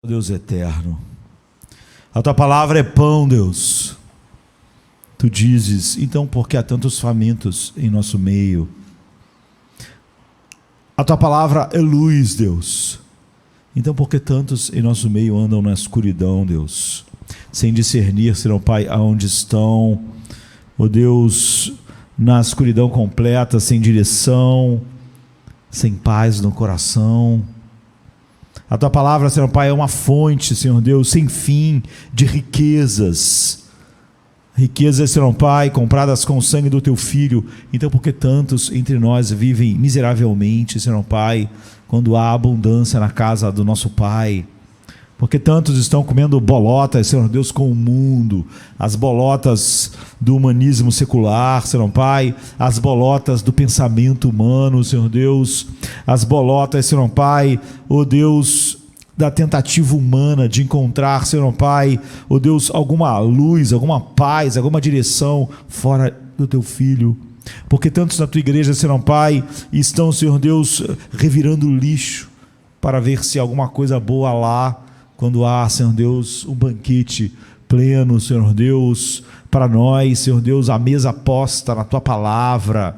Deus eterno, a tua palavra é pão, Deus. Tu dizes, então, por que há tantos famintos em nosso meio? A tua palavra é luz, Deus. Então, por que tantos em nosso meio andam na escuridão, Deus? Sem discernir, Senhor Pai, aonde estão, ó Deus, na escuridão completa, sem direção, sem paz no coração. A tua palavra, Senhor Pai, é uma fonte, Senhor Deus, sem fim de riquezas. Riquezas, Senhor Pai, compradas com o sangue do teu Filho. Então, por que tantos entre nós vivem miseravelmente, Senhor Pai, quando há abundância na casa do nosso Pai? Porque tantos estão comendo bolotas, Senhor Deus, com o mundo, as bolotas do humanismo secular, Senhor Pai, as bolotas do pensamento humano, Senhor Deus, as bolotas, Senhor Pai, ó Deus, da tentativa humana de encontrar, Senhor Pai, ó Deus, alguma luz, alguma paz, alguma direção fora do teu Filho. Porque tantos na tua igreja, Senhor Pai, estão, Senhor Deus, revirando lixo para ver se alguma coisa boa lá, quando há, Senhor Deus, um banquete pleno, Senhor Deus, para nós, Senhor Deus, a mesa posta na Tua Palavra,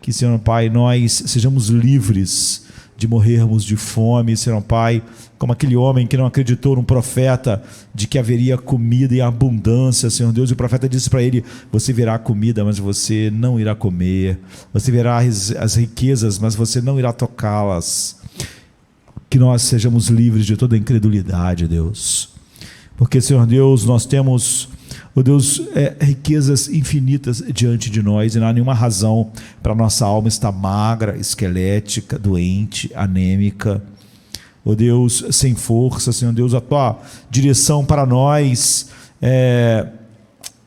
que, Senhor Pai, nós sejamos livres de morrermos de fome, Senhor Pai, como aquele homem que não acreditou num profeta de que haveria comida em abundância, Senhor Deus, e o profeta disse para ele: você verá comida, mas você não irá comer, você verá as riquezas, mas você não irá tocá-las. Que nós sejamos livres de toda incredulidade, Deus, porque, Senhor Deus, nós temos, oh Deus, riquezas infinitas diante de nós, e não há nenhuma razão para a nossa alma estar magra, esquelética, doente, anêmica, oh Deus, sem força. Senhor Deus, a tua direção para nós é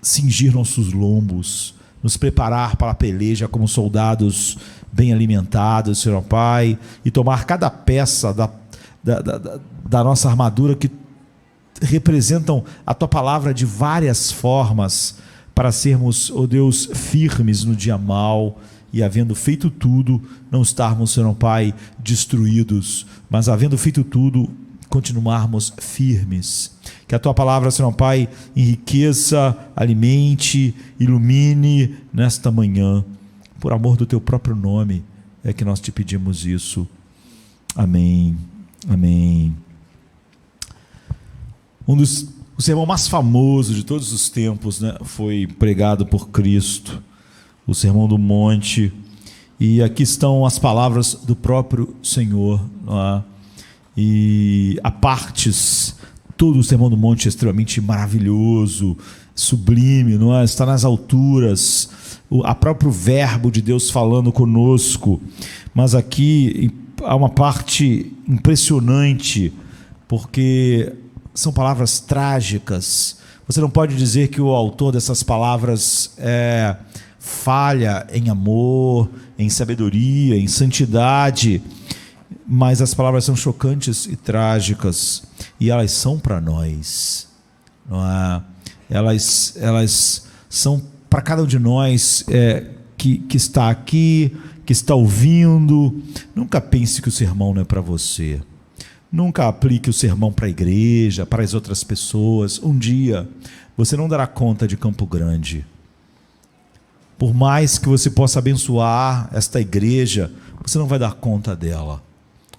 cingir nossos lombos, nos preparar para a peleja como soldados bem alimentados, Senhor Pai, e tomar cada peça da nossa armadura que representam a Tua Palavra de várias formas, para sermos, ó Deus, firmes no dia mau, e havendo feito tudo, não estarmos, Senhor Pai, destruídos, mas havendo feito tudo, continuarmos firmes. Que a Tua Palavra, Senhor Pai, enriqueça, alimente, ilumine nesta manhã. Por amor do Teu próprio nome é que nós te pedimos isso. Amém. Amém. O sermão mais famoso de todos os tempos, né, foi pregado por Cristo, o Sermão do Monte. E aqui estão as palavras do próprio Senhor, não é? E a partes, todo o Sermão do Monte é extremamente maravilhoso, sublime, não é? Está nas alturas, a próprio verbo de Deus falando conosco. Mas aqui há uma parte impressionante, porque são palavras trágicas. Você não pode dizer que o autor dessas palavras falha em amor, em sabedoria, em santidade, mas as palavras são chocantes e trágicas, e elas são para nós, não é? Elas são para cada um de nós que está aqui, que está ouvindo. Nunca pense que o sermão não é para você. Nunca aplique o sermão para a igreja, para as outras pessoas. Um dia você não dará conta de Campo Grande. Por mais que você possa abençoar esta igreja, você não vai dar conta dela.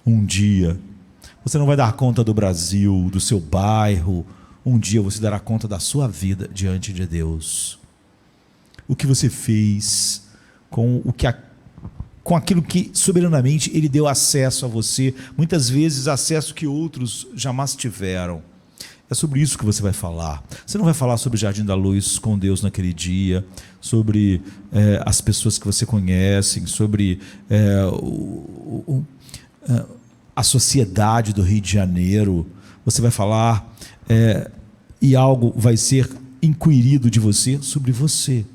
Um dia você não vai dar conta do Brasil, do seu bairro. Um dia você dará conta da sua vida diante de Deus. O que você fez com aquilo que soberanamente Ele deu acesso a você, muitas vezes acesso que outros jamais tiveram. É sobre isso que você vai falar. Você não vai falar sobre o Jardim da Luz com Deus naquele dia, sobre as pessoas que você conhece, sobre a sociedade do Rio de Janeiro. Você vai falar e algo vai ser inquirido de você sobre você.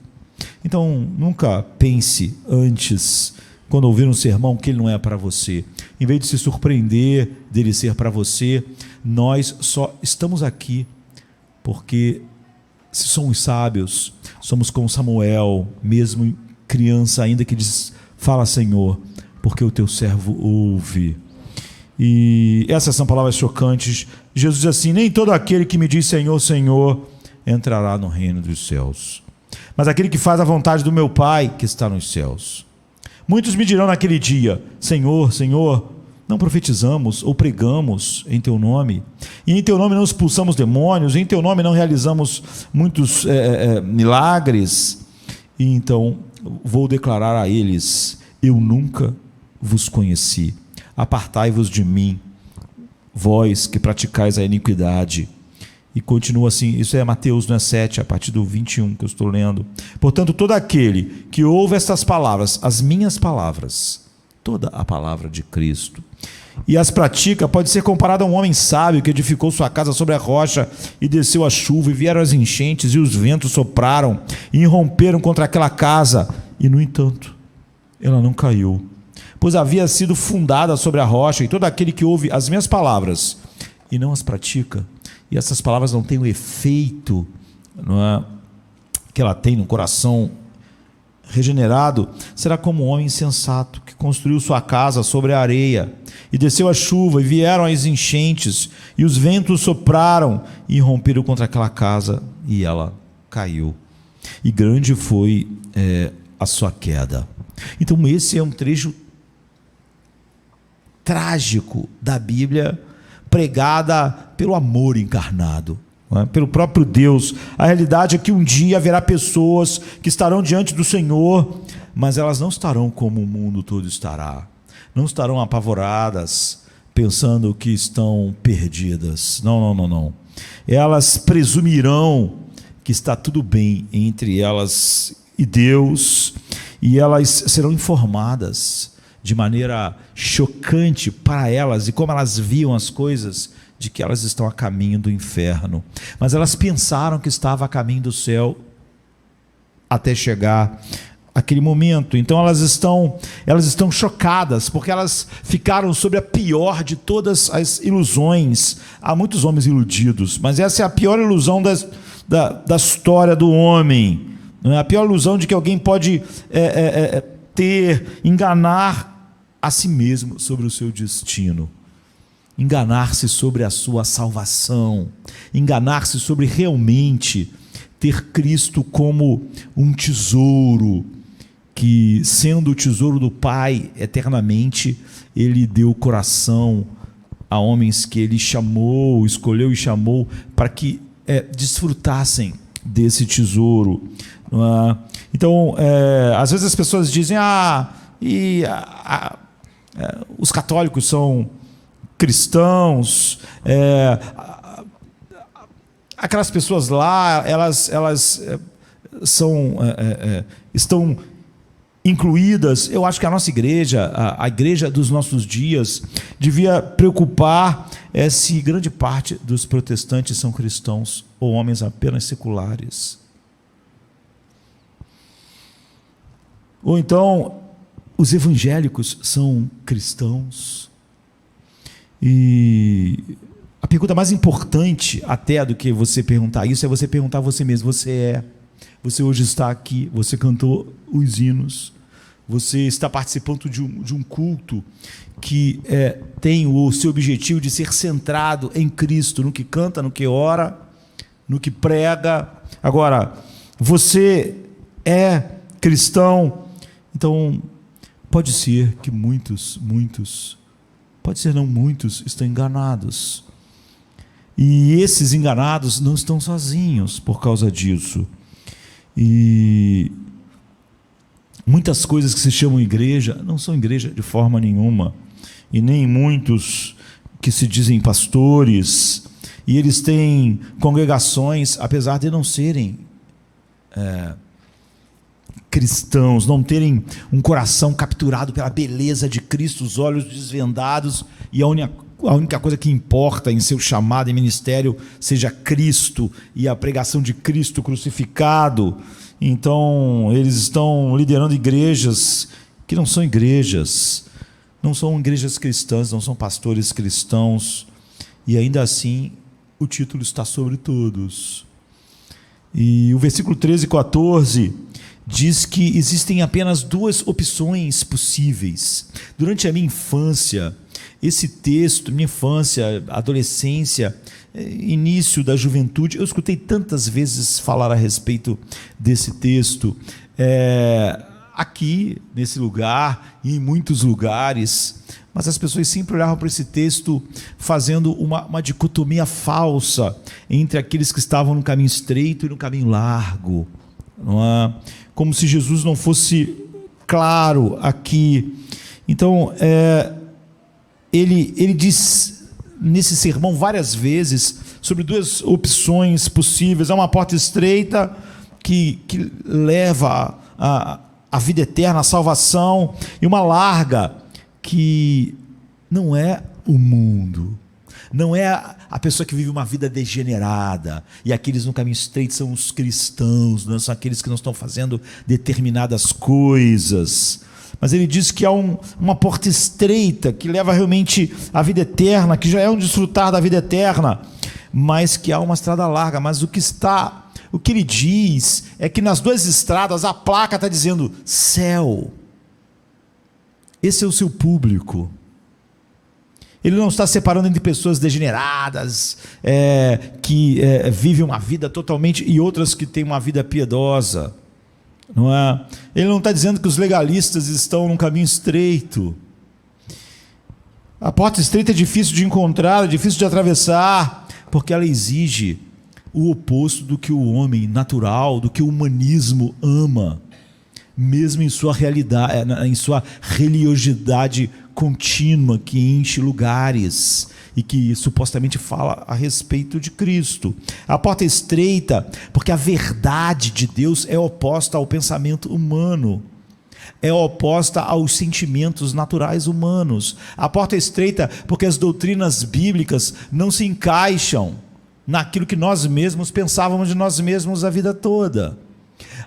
Então, nunca pense antes, quando ouvir um sermão, que ele não é para você. Em vez de se surpreender dele ser para você, nós só estamos aqui porque, se somos sábios, somos como Samuel, mesmo criança ainda, que diz: fala, Senhor, porque o teu servo ouve. E essas são palavras chocantes. Jesus diz assim: nem todo aquele que me diz Senhor, Senhor entrará no reino dos céus, mas aquele que faz a vontade do meu Pai que está nos céus. Muitos me dirão naquele dia: Senhor, Senhor, não profetizamos ou pregamos em teu nome, e em teu nome não expulsamos demônios, e em teu nome não realizamos muitos milagres? E então vou declarar a eles: eu nunca vos conheci. Apartai-vos de mim, vós que praticais a iniquidade. E continua assim, isso é Mateus 7, a partir do 21 que eu estou lendo. Portanto, todo aquele que ouve estas palavras, as minhas palavras, toda a palavra de Cristo, e as pratica, pode ser comparado a um homem sábio que edificou sua casa sobre a rocha, e desceu a chuva, e vieram as enchentes, e os ventos sopraram, e irromperam contra aquela casa, e no entanto, ela não caiu, pois havia sido fundada sobre a rocha. E todo aquele que ouve as minhas palavras e não as pratica, e essas palavras não têm o efeito, não é, que ela tem no coração regenerado, será como um homem insensato que construiu sua casa sobre a areia, e desceu a chuva, e vieram as enchentes, e os ventos sopraram e romperam contra aquela casa, e ela caiu, e grande foi a sua queda. Então esse é um trecho trágico da Bíblia, pregada pelo amor encarnado, pelo próprio Deus. A realidade é que um dia haverá pessoas que estarão diante do Senhor, mas elas não estarão como o mundo todo estará, não estarão apavoradas, pensando que estão perdidas. Não. Elas presumirão que está tudo bem entre elas e Deus, e elas serão informadas de maneira chocante para elas, e como elas viam as coisas, de que elas estão a caminho do inferno, mas elas pensaram que estava a caminho do céu, até chegar aquele momento. Então elas estão chocadas, porque elas ficaram sob a pior de todas as ilusões. Há muitos homens iludidos, mas essa é a pior ilusão da história do homem, não é? A pior ilusão de que alguém pode enganar a si mesmo sobre o seu destino, enganar-se sobre a sua salvação, enganar-se sobre realmente ter Cristo como um tesouro, que, sendo o tesouro do Pai eternamente, Ele deu o coração a homens que Ele chamou, escolheu e chamou para que desfrutassem desse tesouro, não é? Então, às vezes as pessoas dizem: os católicos são cristãos, aquelas pessoas lá, elas estão incluídas. Eu acho que a nossa igreja, a igreja dos nossos dias, devia preocupar se grande parte dos protestantes são cristãos ou homens apenas seculares. Ou então, os evangélicos são cristãos. E a pergunta mais importante até do que você perguntar isso é você perguntar a você mesmo: você hoje está aqui, você cantou os hinos, você está participando de um culto que tem o seu objetivo de ser centrado em Cristo, no que canta, no que ora, no que prega. Agora, você é cristão? Então, pode ser que muitos, pode ser não muitos, estão enganados. E esses enganados não estão sozinhos por causa disso. E muitas coisas que se chamam igreja não são igreja de forma nenhuma. E nem muitos que se dizem pastores. E eles têm congregações, apesar de não serem cristãos, não terem um coração capturado pela beleza de Cristo, os olhos desvendados, e a única coisa que importa em seu chamado e ministério seja Cristo e a pregação de Cristo crucificado. Então eles estão liderando igrejas que não são igrejas cristãs, não são pastores cristãos, e ainda assim o título está sobre todos. E o versículo 13 e 14 diz que existem apenas duas opções possíveis. Durante a minha infância, esse texto, minha infância, adolescência, início da juventude, eu escutei tantas vezes falar a respeito desse texto, aqui, nesse lugar, e em muitos lugares, mas as pessoas sempre olhavam para esse texto fazendo uma dicotomia falsa entre aqueles que estavam no caminho estreito e no caminho largo, não é? Como se Jesus não fosse claro aqui. Então, ele diz nesse sermão várias vezes sobre duas opções possíveis. Há uma porta estreita que leva a vida eterna, a salvação, e uma larga que não é o mundo, não é a pessoa que vive uma vida degenerada, e aqueles no caminho estreito são os cristãos, não são aqueles que não estão fazendo determinadas coisas. Mas ele diz que há uma porta estreita que leva realmente à vida eterna, que já é um desfrutar da vida eterna, mas que há uma estrada larga. Mas o que ele diz é que nas duas estradas a placa está dizendo céu. Esse é o seu público. Ele não está separando entre pessoas degeneradas, que vivem uma vida totalmente, e outras que têm uma vida piedosa. Não é? Ele não está dizendo que os legalistas estão num caminho estreito. A porta estreita é difícil de encontrar, é difícil de atravessar, porque ela exige o oposto do que o homem natural, do que o humanismo ama, mesmo em sua realidade, em sua religiosidade contínua que enche lugares e que supostamente fala a respeito de Cristo. A porta é estreita porque a verdade de Deus é oposta ao pensamento humano, é oposta aos sentimentos naturais humanos. A porta é estreita porque as doutrinas bíblicas não se encaixam naquilo que nós mesmos pensávamos de nós mesmos a vida toda.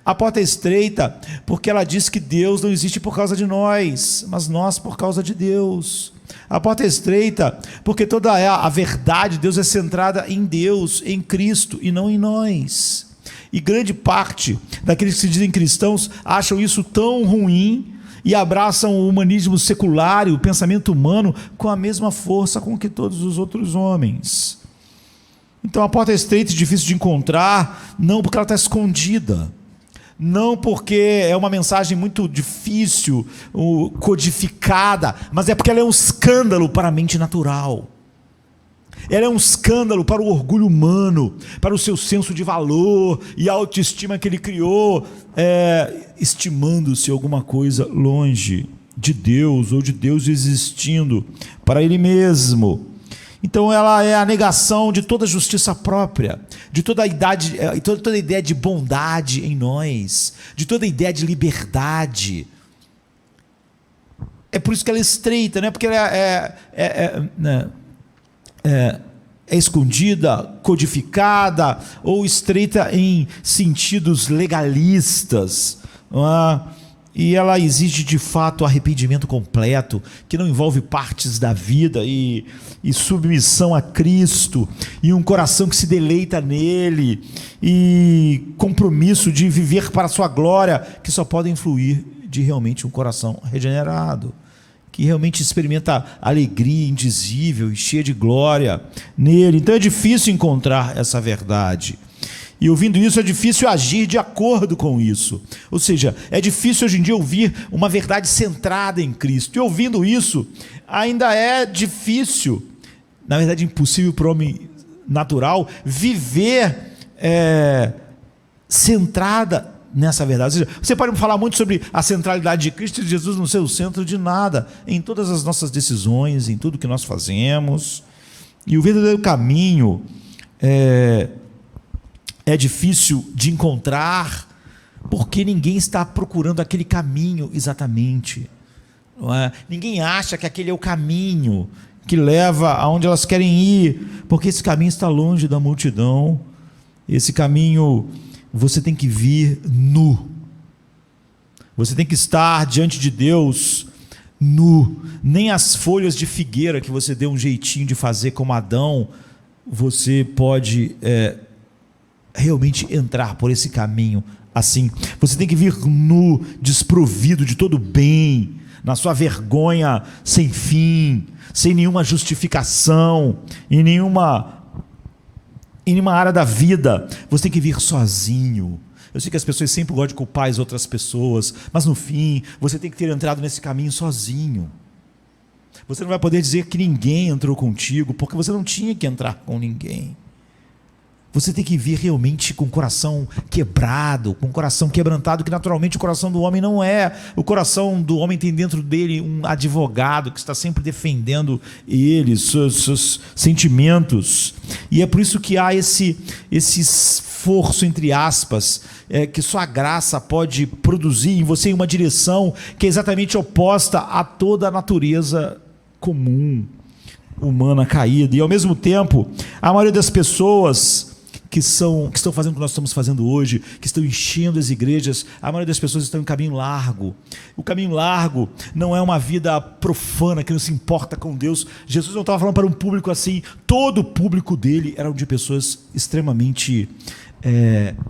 A porta é estreita porque ela diz que Deus não existe por causa de nós, mas nós por causa de Deus. A porta é estreita porque toda a verdade de Deus é centrada em Deus, em Cristo e não em nós. E grande parte daqueles que se dizem cristãos acham isso tão ruim e abraçam o humanismo secular e o pensamento humano com a mesma força com que todos os outros homens. Então a porta é estreita e difícil de encontrar, não porque ela está escondida, não porque é uma mensagem muito difícil, codificada, mas é porque ela é um escândalo para a mente natural. Ela é um escândalo para o orgulho humano, para o seu senso de valor e a autoestima que ele criou, estimando-se alguma coisa longe de Deus, ou de Deus existindo para ele mesmo. Então ela é a negação de toda justiça própria, de toda a ideia de bondade em nós, de toda a ideia de liberdade. É por isso que ela é estreita, não é porque ela é escondida, codificada, ou estreita em sentidos legalistas, não é? E ela exige de fato arrependimento completo, que não envolve partes da vida, e submissão a Cristo, e um coração que se deleita nele, e compromisso de viver para a sua glória, que só podem fluir de realmente um coração regenerado, que realmente experimenta alegria indizível e cheia de glória nele. Então é difícil encontrar essa verdade. E ouvindo isso, é difícil agir de acordo com isso. Ou seja, é difícil hoje em dia ouvir uma verdade centrada em Cristo. E ouvindo isso, ainda é difícil, na verdade impossível para o homem natural, viver centrada nessa verdade. Ou seja, você pode me falar muito sobre a centralidade de Cristo e de Jesus não ser o centro de nada, em todas as nossas decisões, em tudo que nós fazemos. E o verdadeiro caminho é difícil de encontrar, porque ninguém está procurando aquele caminho exatamente. Não é? Ninguém acha que aquele é o caminho que leva aonde elas querem ir, porque esse caminho está longe da multidão. Esse caminho você tem que vir nu. Você tem que estar diante de Deus nu. Nem as folhas de figueira que você deu um jeitinho de fazer como Adão, você pode realmente entrar por esse caminho assim. Você tem que vir nu, desprovido de todo bem, na sua vergonha sem fim, sem nenhuma justificação, em nenhuma área da vida. Você tem que vir sozinho. Eu sei que as pessoas sempre gostam de culpar as outras pessoas, mas no fim, você tem que ter entrado nesse caminho sozinho. Você não vai poder dizer que ninguém entrou contigo, porque você não tinha que entrar com ninguém. Você tem que vir realmente com o coração quebrado, com o coração quebrantado, que naturalmente o coração do homem não é. O coração do homem tem dentro dele um advogado que está sempre defendendo ele, seus sentimentos. E é por isso que há esse esforço, entre aspas, que só a graça pode produzir em você em uma direção que é exatamente oposta a toda a natureza comum, humana caída. E ao mesmo tempo, a maioria das pessoas que estão fazendo o que nós estamos fazendo hoje, que estão enchendo as igrejas, a maioria das pessoas estão em caminho largo. O caminho largo não é uma vida profana, que não se importa com Deus. Jesus não estava falando para um público assim. Todo o público dele era de pessoas extremamente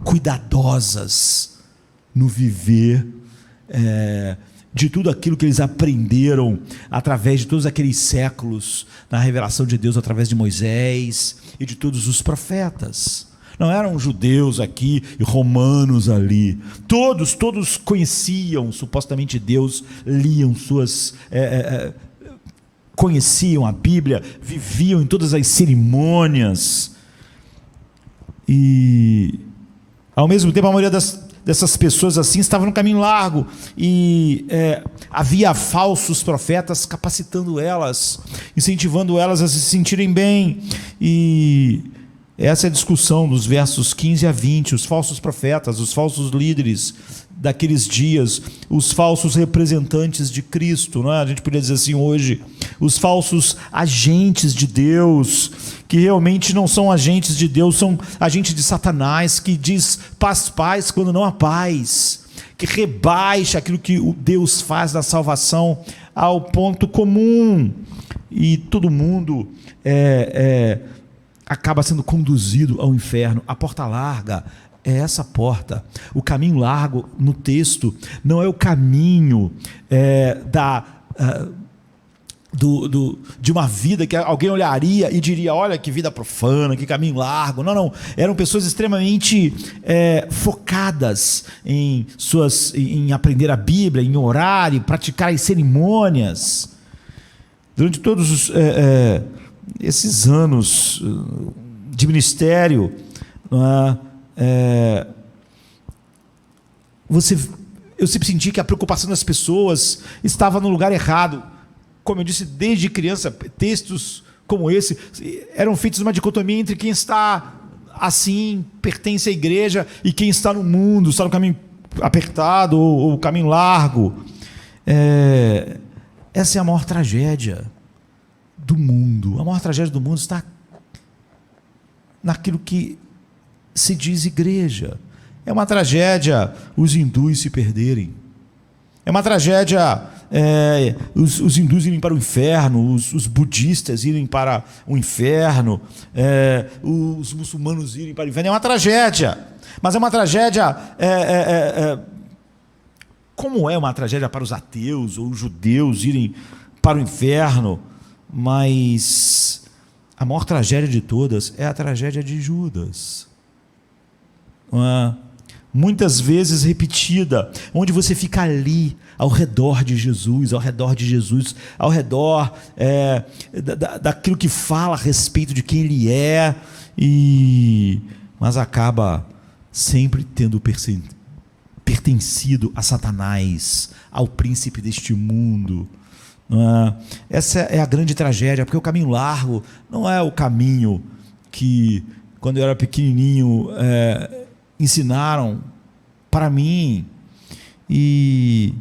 cuidadosas no viver, de tudo aquilo que eles aprenderam através de todos aqueles séculos, na revelação de Deus através de Moisés e de todos os profetas. Não eram judeus aqui e romanos ali. Todos conheciam supostamente Deus, liam conheciam a Bíblia, viviam em todas as cerimônias. E ao mesmo tempo a maioria dessas pessoas assim estavam no caminho largo, e havia falsos profetas capacitando elas, incentivando elas a se sentirem bem. E essa é a discussão dos versos 15 a 20, os falsos profetas, os falsos líderes daqueles dias, os falsos representantes de Cristo, não é? A gente poderia dizer assim hoje, os falsos agentes de Deus, que realmente não são agentes de Deus, são agentes de Satanás, que diz paz quando não há paz, que rebaixa aquilo que o Deus faz da salvação ao ponto comum, e todo mundo acaba sendo conduzido ao inferno. A porta larga é essa porta. O caminho largo no texto não é o caminho de uma vida que alguém olharia e diria: olha que vida profana, que caminho largo. Não, eram pessoas extremamente focadas em aprender a Bíblia, em orar e praticar as cerimônias. Durante todos esses anos de ministério, eu sempre senti que a preocupação das pessoas estava no lugar errado. Como eu disse, desde criança, textos como esse eram feitos uma dicotomia entre quem está assim, pertence à igreja, e quem está no mundo, está no caminho apertado ou caminho largo. Essa é a maior tragédia do mundo. A maior tragédia do mundo está naquilo que se diz igreja. É uma tragédia os hindus se perderem. É uma tragédia os hindus irem para o inferno, os budistas irem para o inferno, os muçulmanos irem para o inferno. É uma tragédia. Mas é uma tragédia como é uma tragédia para os ateus ou os judeus irem para o inferno. Mas a maior tragédia de todas é a tragédia de Judas. Muitas vezes repetida, onde você fica ali, ao redor de Jesus, ao redor daquilo que fala a respeito de quem Ele é, mas acaba sempre tendo pertencido a Satanás, ao príncipe deste mundo. Essa é a grande tragédia, porque o caminho largo não é o caminho que, quando eu era pequenininho, ensinaram para mim. E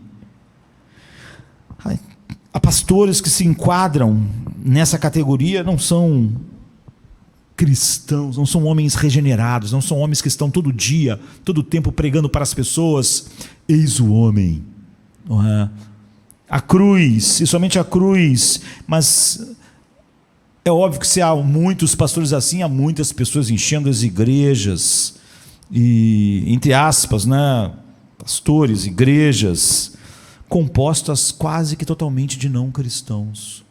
há pastores que se enquadram nessa categoria, não são cristãos, não são homens regenerados, não são homens que estão todo dia, todo tempo pregando para as pessoas: eis o homem, a cruz, e somente a cruz. Mas é óbvio que se há muitos pastores assim, há muitas pessoas enchendo as igrejas, e, entre aspas, pastores, igrejas, compostas quase que totalmente de não cristãos.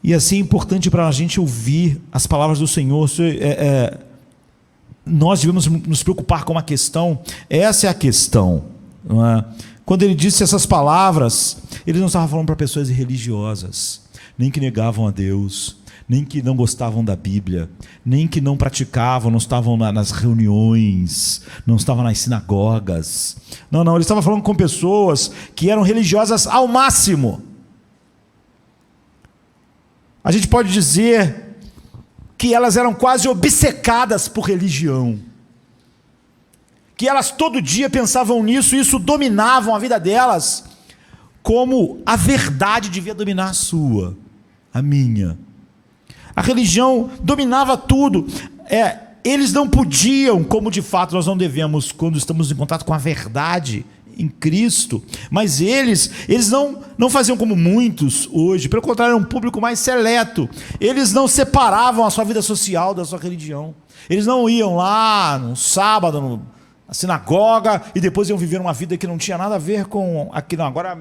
E assim é importante para a gente ouvir as palavras do Senhor. Nós devemos nos preocupar com uma questão, essa é a questão, não é? Quando ele disse essas palavras, ele não estava falando para pessoas irreligiosas, nem que negavam a Deus, nem que não gostavam da Bíblia, nem que não praticavam, não estavam nas reuniões, não estavam nas sinagogas. Não, ele estava falando com pessoas que eram religiosas ao máximo. A gente pode dizer que elas eram quase obcecadas por religião, que elas todo dia pensavam nisso, e isso dominavam a vida delas, como a verdade devia dominar a sua, a minha. A religião dominava tudo. Eles não podiam, como de fato nós não devemos, quando estamos em contato com a verdade em Cristo, mas eles não faziam como muitos hoje, pelo contrário, era um público mais seleto. Eles não separavam a sua vida social da sua religião. Eles não iam lá no sábado, na sinagoga, e depois iam viver uma vida que não tinha nada a ver com aquilo. Agora,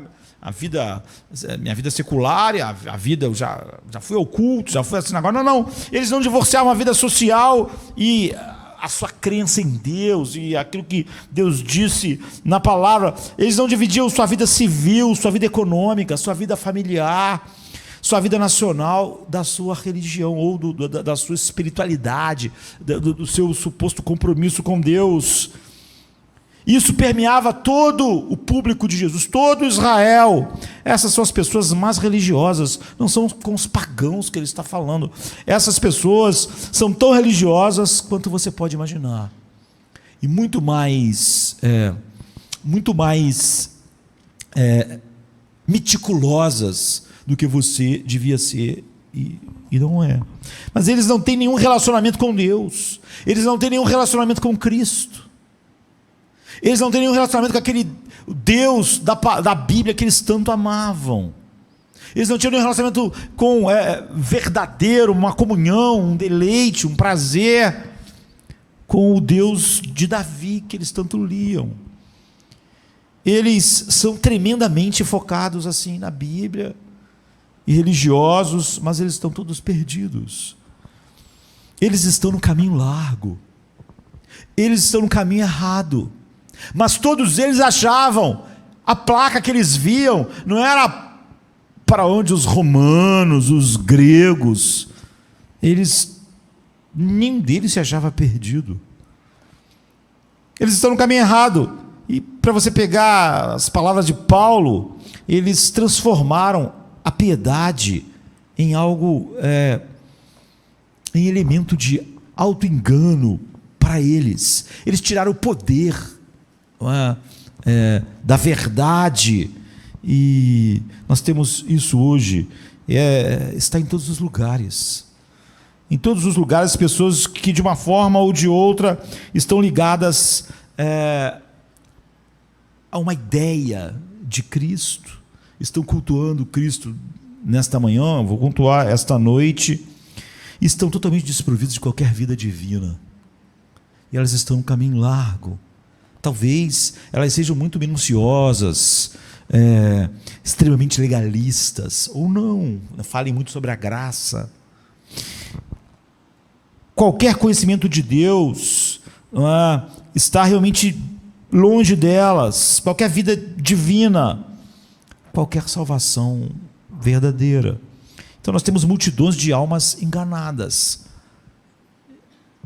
minha vida secular, a vida, eu já fui ao culto, já fui à sinagoga. Não. Eles não divorciavam a vida social e a sua crença em Deus e aquilo que Deus disse na palavra. Eles não dividiam sua vida civil, sua vida econômica, sua vida familiar, sua vida nacional da sua religião ou da sua espiritualidade, do seu suposto compromisso com Deus. Isso permeava todo o público de Jesus, todo Israel. Essas são as pessoas mais religiosas, não são com os pagãos que ele está falando. Essas pessoas são tão religiosas quanto você pode imaginar. E muito mais meticulosas do que você devia ser, e não é. Mas eles não têm nenhum relacionamento com Deus, eles não têm nenhum relacionamento com Cristo. Eles não têm nenhum relacionamento com aquele Deus da Bíblia que eles tanto amavam. Eles não tinham nenhum relacionamento com verdadeiro, uma comunhão, um deleite, um prazer com o Deus de Davi que eles tanto liam. Eles são tremendamente focados assim na Bíblia e religiosos, mas eles estão todos perdidos. Eles estão no caminho largo. Eles estão no caminho errado. Mas todos eles achavam, a placa que eles viam não era para onde os romanos, os gregos, nenhum deles se achava perdido. Eles estão no caminho errado. E para você pegar as palavras de Paulo, eles transformaram a piedade em algo, em elemento de auto-engano para eles. Eles tiraram o poder da verdade, e nós temos isso hoje, está em todos os lugares. Em todos os lugares, pessoas que de uma forma ou de outra estão ligadas a uma ideia de Cristo, estão cultuando Cristo nesta manhã, vou cultuar esta noite, estão totalmente desprovidos de qualquer vida divina, e elas estão no caminho largo. Talvez elas sejam muito minuciosas, extremamente legalistas, ou não, falem muito sobre a graça. Qualquer conhecimento de Deus está realmente longe delas, qualquer vida divina, qualquer salvação verdadeira. Então nós temos multidões de almas enganadas,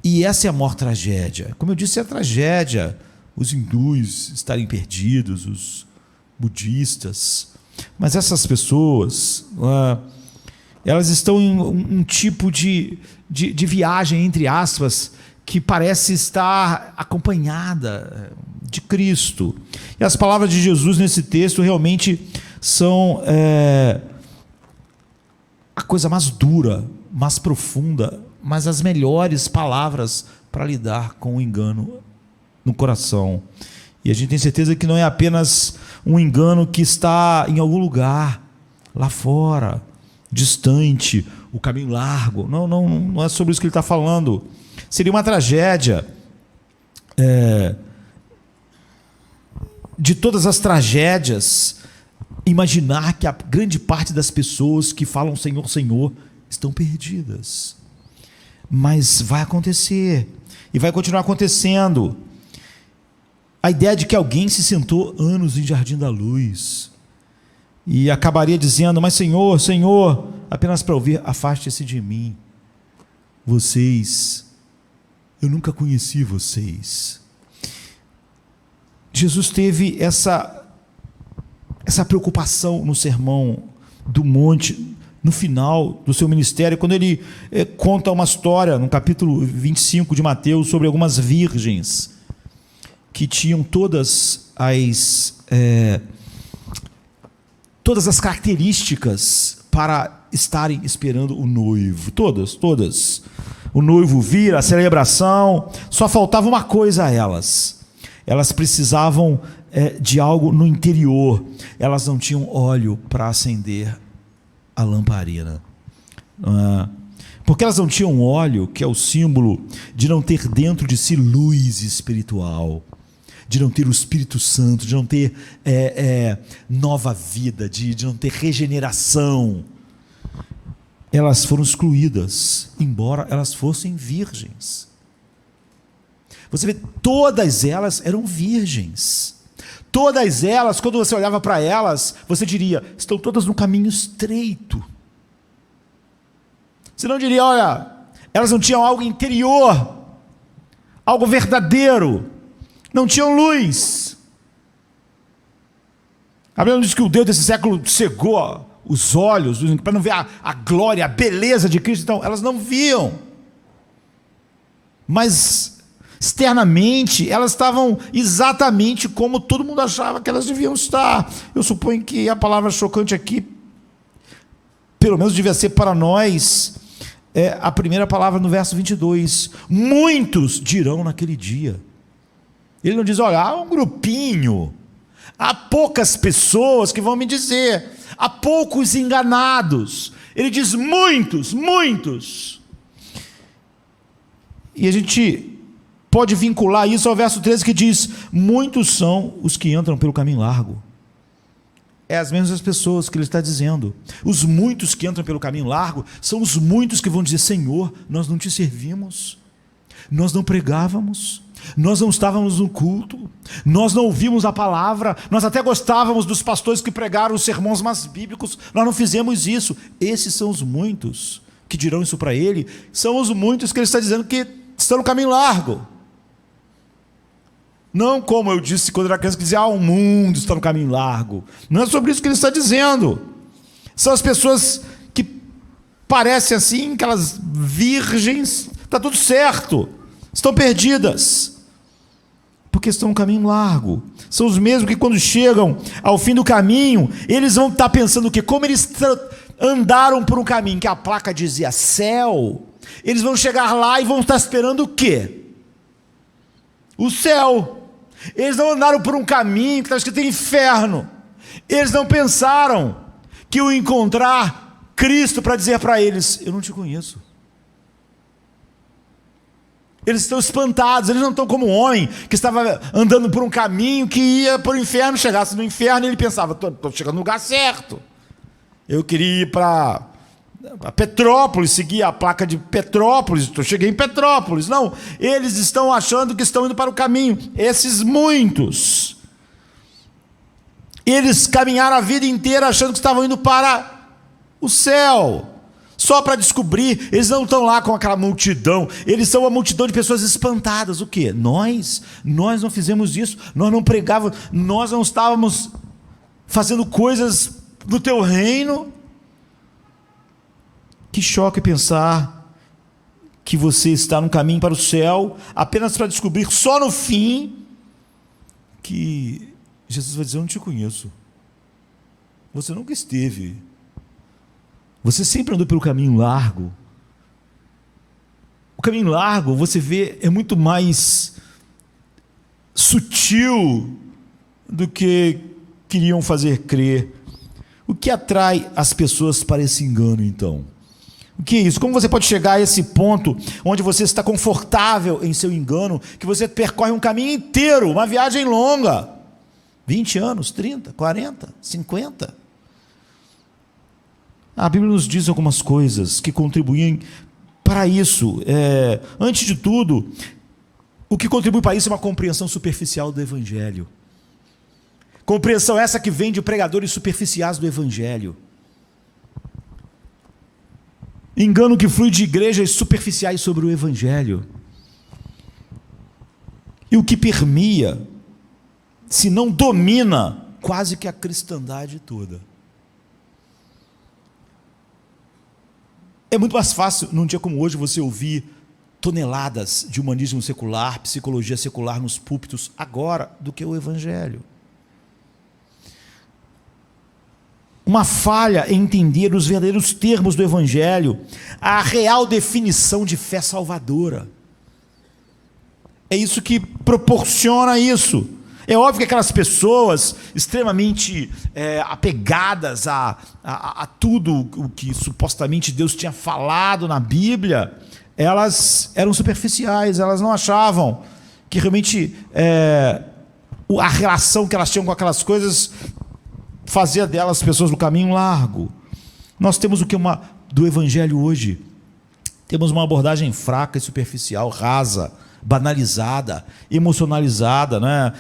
e essa é a maior tragédia. Como eu disse, é a tragédia os hindus estarem perdidos, os budistas, mas essas pessoas, elas estão em um tipo de viagem, entre aspas, que parece estar acompanhada de Cristo. E as palavras de Jesus nesse texto realmente são a coisa mais dura, mais profunda, mas as melhores palavras para lidar com o engano no coração. E a gente tem certeza que não é apenas um engano que está em algum lugar lá fora, distante, o caminho largo. Não é sobre isso que ele está falando. Seria uma tragédia de todas as tragédias, imaginar que a grande parte das pessoas que falam Senhor, Senhor, estão perdidas. Mas vai acontecer, e vai continuar acontecendo. A ideia de que alguém se sentou anos em Jardim da Luz e acabaria dizendo, mas Senhor, Senhor, apenas para ouvir, afaste-se de mim. Vocês, eu nunca conheci vocês. Jesus teve essa preocupação no Sermão do Monte, no final do seu ministério, quando ele conta uma história, no capítulo 25 de Mateus, sobre algumas virgens que tinham todas as características para estarem esperando o noivo. Todas. O noivo vir, a celebração, só faltava uma coisa a elas. Elas precisavam de algo no interior. Elas não tinham óleo para acender a lamparina. Porque elas não tinham óleo, que é o símbolo de não ter dentro de si luz espiritual, de não ter o Espírito Santo, de não ter nova vida, de não ter regeneração. Elas foram excluídas, embora elas fossem virgens. Você vê, todas elas eram virgens. Todas elas, quando você olhava para elas, você diria, estão todas no caminho estreito. Você não diria, olha, elas não tinham algo interior, algo verdadeiro, não tinham luz. A Bíblia diz que o Deus desse século cegou os olhos para não ver a glória, a beleza de Cristo. Então, elas não viam. Mas externamente, elas estavam exatamente como todo mundo achava que elas deviam estar. Eu suponho que a palavra chocante aqui, pelo menos devia ser para nós, a primeira palavra no verso 22. Muitos dirão naquele dia. Ele não diz, olha, há um grupinho, há poucas pessoas que vão me dizer, há poucos enganados. Ele diz muitos, muitos. E a gente pode vincular isso ao verso 13 que diz, muitos são os que entram pelo caminho largo. É as mesmas pessoas que ele está dizendo. Os muitos que entram pelo caminho largo são os muitos que vão dizer, Senhor, nós não te servimos, nós não pregávamos, nós não estávamos no culto, nós não ouvimos a palavra, nós até gostávamos dos pastores que pregaram os sermões mais bíblicos, nós não fizemos isso. Esses são os muitos que dirão isso para ele, são os muitos que ele está dizendo que estão no caminho largo. Não como eu disse quando era criança, que dizia, o mundo está no caminho largo. Não é sobre isso que ele está dizendo. São as pessoas que parecem assim, aquelas virgens, está tudo certo, estão perdidas, porque estão no caminho largo. São os mesmos que quando chegam ao fim do caminho, eles vão estar pensando o quê? Como eles andaram por um caminho que a placa dizia céu, eles vão chegar lá e vão estar esperando o quê? O céu. Eles não andaram por um caminho que está escrito inferno. Eles não pensaram que o encontrar Cristo para dizer para eles, eu não te conheço. Eles estão espantados, eles não estão como um homem que estava andando por um caminho que ia para o inferno, chegasse no inferno e ele pensava, estou chegando no lugar certo. Eu queria ir para Petrópolis, seguir a placa de Petrópolis, eu cheguei em Petrópolis. Não, eles estão achando que estão indo para o caminho. Esses muitos, eles caminharam a vida inteira achando que estavam indo para o céu, só para descobrir, eles não estão lá com aquela multidão, eles são uma multidão de pessoas espantadas. O quê? Nós não fizemos isso, nós não pregávamos, nós não estávamos fazendo coisas no teu reino. Que choque pensar que você está no caminho para o céu, apenas para descobrir só no fim que Jesus vai dizer, eu não te conheço. Você nunca esteve. Você sempre andou pelo caminho largo. O caminho largo, você vê, é muito mais sutil do que queriam fazer crer. O que atrai as pessoas para esse engano, então? O que é isso? Como você pode chegar a esse ponto onde você está confortável em seu engano, que você percorre um caminho inteiro, uma viagem longa, 20 anos, 30, 40, 50. A Bíblia nos diz algumas coisas que contribuem para isso. Antes de tudo, o que contribui para isso é uma compreensão superficial do Evangelho. Compreensão essa que vem de pregadores superficiais do Evangelho. Engano que flui de igrejas superficiais sobre o Evangelho. E o que permeia, se não domina, quase que a cristandade toda. É muito mais fácil, num dia como hoje, você ouvir toneladas de humanismo secular, psicologia secular nos púlpitos agora, do que o Evangelho. Uma falha em entender os verdadeiros termos do Evangelho, a real definição de fé salvadora. É isso que proporciona isso. É óbvio que aquelas pessoas extremamente apegadas a tudo o que supostamente Deus tinha falado na Bíblia, elas eram superficiais, elas não achavam que realmente a relação que elas tinham com aquelas coisas fazia delas pessoas do caminho largo. Nós temos o que do Evangelho hoje? Temos uma abordagem fraca e superficial, rasa, banalizada, emocionalizada, né?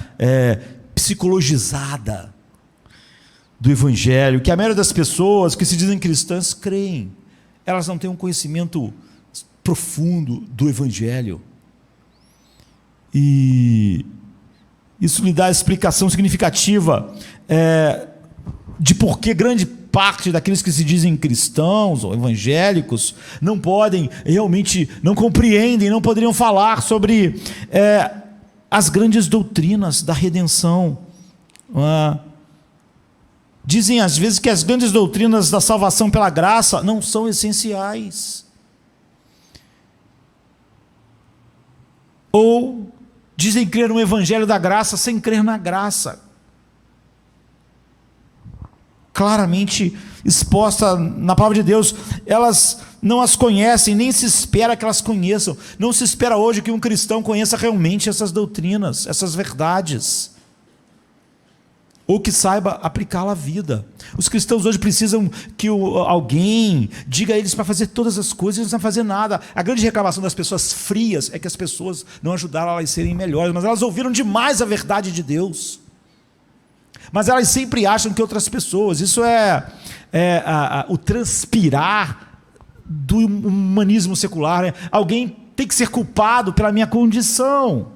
Psicologizada do Evangelho, que a maioria das pessoas que se dizem cristãs creem. Elas não têm um conhecimento profundo do Evangelho. E isso lhe dá a explicação significativa de por que grande parte daqueles que se dizem cristãos ou evangélicos não podem, realmente não compreendem, não poderiam falar sobre as grandes doutrinas da redenção. Dizem às vezes que as grandes doutrinas da salvação pela graça não são essenciais. Ou dizem crer no evangelho da graça sem crer na graça. Claramente exposta na palavra de Deus, elas não as conhecem, nem se espera que elas conheçam. Não se espera hoje que um cristão conheça realmente essas doutrinas, essas verdades, ou que saiba aplicá-la à vida. Os cristãos hoje precisam que alguém diga a eles para fazer todas as coisas, e eles não vão fazer nada. A grande reclamação das pessoas frias é que as pessoas não ajudaram elas a serem melhores, mas elas ouviram demais a verdade de Deus. Mas elas sempre acham que outras pessoas, isso o transpirar do humanismo secular, né? Alguém tem que ser culpado pela minha condição.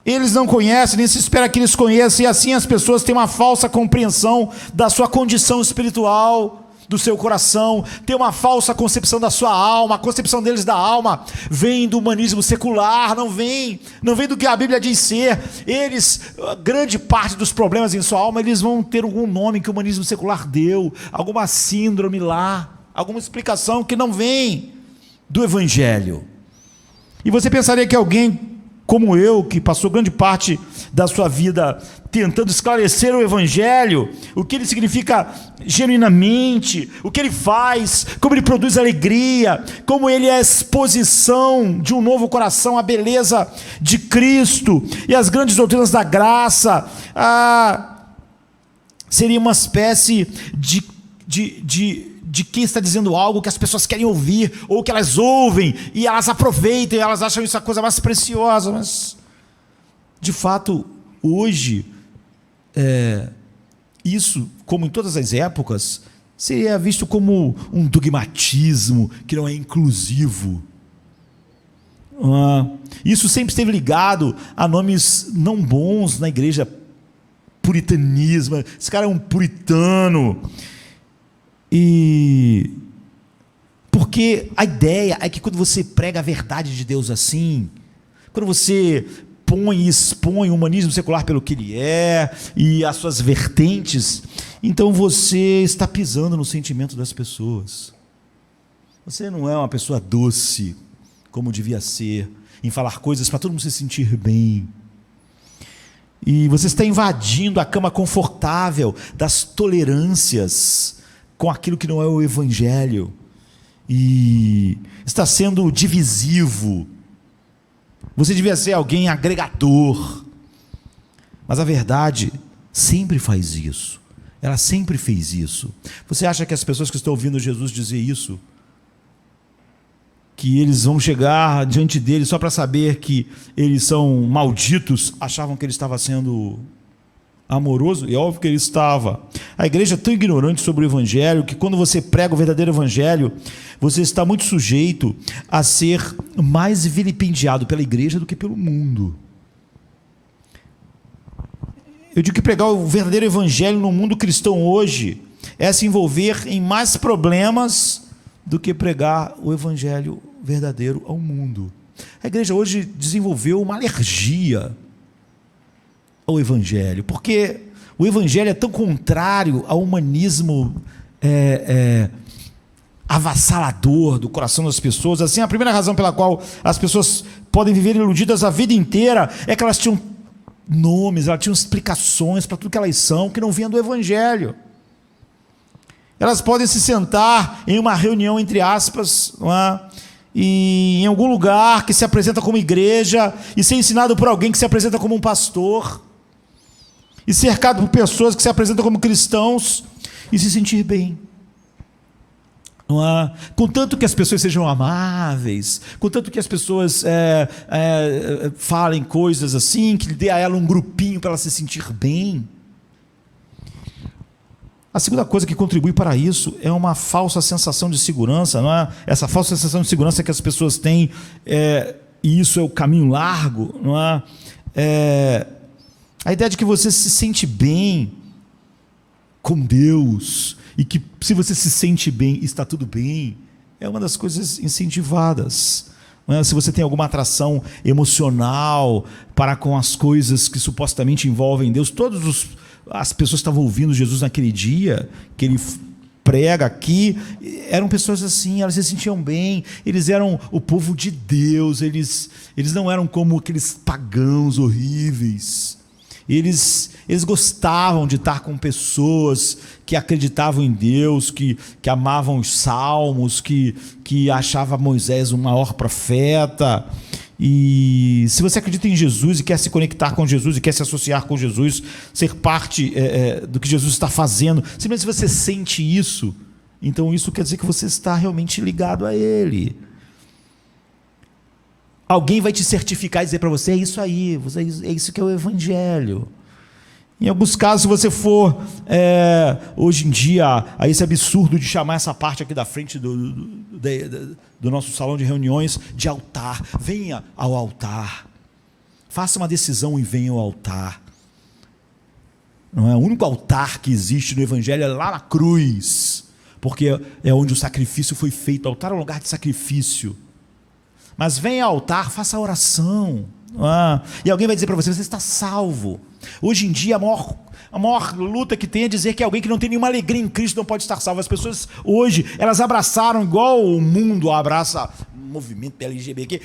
Eles não conhecem, nem se espera que eles conheçam, e assim as pessoas têm uma falsa compreensão da sua condição espiritual, do seu coração, tem uma falsa concepção da sua alma. A concepção deles da alma vem do humanismo secular, não vem do que a Bíblia diz ser. Grande parte dos problemas em sua alma, eles vão ter algum nome que o humanismo secular deu, alguma síndrome lá, alguma explicação que não vem do Evangelho. E você pensaria que alguém como eu, que passou grande parte da sua vida tentando esclarecer o Evangelho, o que ele significa genuinamente, o que ele faz, como ele produz alegria, como ele é a exposição de um novo coração, a beleza de Cristo e as grandes doutrinas da graça, seria uma espécie de quem está dizendo algo que as pessoas querem ouvir, ou que elas ouvem, e elas aproveitam, e elas acham isso a coisa mais preciosa. Mas, de fato, hoje, isso, como em todas as épocas, seria visto como um dogmatismo que não é inclusivo. Isso sempre esteve ligado a nomes não bons na igreja. Puritanismo, esse cara é um puritano. E porque a ideia é que quando você prega a verdade de Deus assim, quando você põe e expõe o humanismo secular pelo que ele é e as suas vertentes, então você está pisando no sentimento das pessoas. Você não é uma pessoa doce como devia ser, em falar coisas para todo mundo se sentir bem. E você está invadindo a cama confortável das tolerâncias com aquilo que não é o Evangelho, e está sendo divisivo, Você devia ser alguém agregador. Mas a verdade sempre faz isso. Ela sempre fez isso. Você acha que as pessoas que estão ouvindo Jesus dizer isso, que eles vão chegar diante dele só para saber que eles são malditos, achavam que ele estava sendo amoroso? E é óbvio que ele estava. A igreja é tão ignorante sobre o evangelho que quando você prega o verdadeiro evangelho, você está muito sujeito a ser mais vilipendiado pela igreja do que pelo mundo. Eu digo que pregar o verdadeiro evangelho no mundo cristão hoje é se envolver em mais problemas do que pregar o evangelho verdadeiro ao mundo. A igreja hoje desenvolveu uma alergia ao evangelho, porque o evangelho é tão contrário ao humanismo avassalador do coração das pessoas. Assim, a primeira razão pela qual as pessoas podem viver iludidas a vida inteira é que elas tinham nomes, elas tinham explicações para tudo que elas são, que não vinham do evangelho. Elas podem se sentar em uma reunião, entre aspas, não é? E em algum lugar que se apresenta como igreja, e ser ensinado por alguém que se apresenta como um pastor, e cercado por pessoas que se apresentam como cristãos, e se sentir bem. Não é? Contanto que as pessoas sejam amáveis, contanto que as pessoas falem coisas assim, que dê a ela um grupinho para ela se sentir bem. A segunda coisa que contribui para isso é uma falsa sensação de segurança, não é? Essa falsa sensação de segurança que as pessoas têm, e isso é o caminho largo, não é? A ideia de que você se sente bem com Deus, e que se você se sente bem, está tudo bem, é uma das coisas incentivadas. Não é? Se você tem alguma atração emocional para com as coisas que supostamente envolvem Deus, as pessoas que estavam ouvindo Jesus naquele dia, que ele prega aqui, eram pessoas assim, elas se sentiam bem, eles eram o povo de Deus, eles não eram como aqueles pagãos horríveis, eles gostavam de estar com pessoas que acreditavam em Deus, que amavam os salmos, que achavam Moisés o maior profeta. E se você acredita em Jesus e quer se conectar com Jesus e quer se associar com Jesus, ser parte do que Jesus está fazendo, simplesmente se você sente isso, então isso quer dizer que você está realmente ligado a Ele. Alguém vai te certificar e dizer para você: é isso aí, é isso que é o Evangelho. Em alguns casos, se você for, hoje em dia, a esse absurdo de chamar essa parte aqui da frente do nosso salão de reuniões de altar, venha ao altar, faça uma decisão e venha ao altar. Não é? O único altar que existe no Evangelho é lá na cruz, porque é onde o sacrifício foi feito. O altar é um lugar de sacrifício. Mas venha ao altar, faça a oração. E alguém vai dizer para você: você está salvo. Hoje em dia a maior luta que tem é dizer que alguém que não tem nenhuma alegria em Cristo não pode estar salvo. As pessoas hoje, elas abraçaram, igual o mundo abraça o movimento LGBT,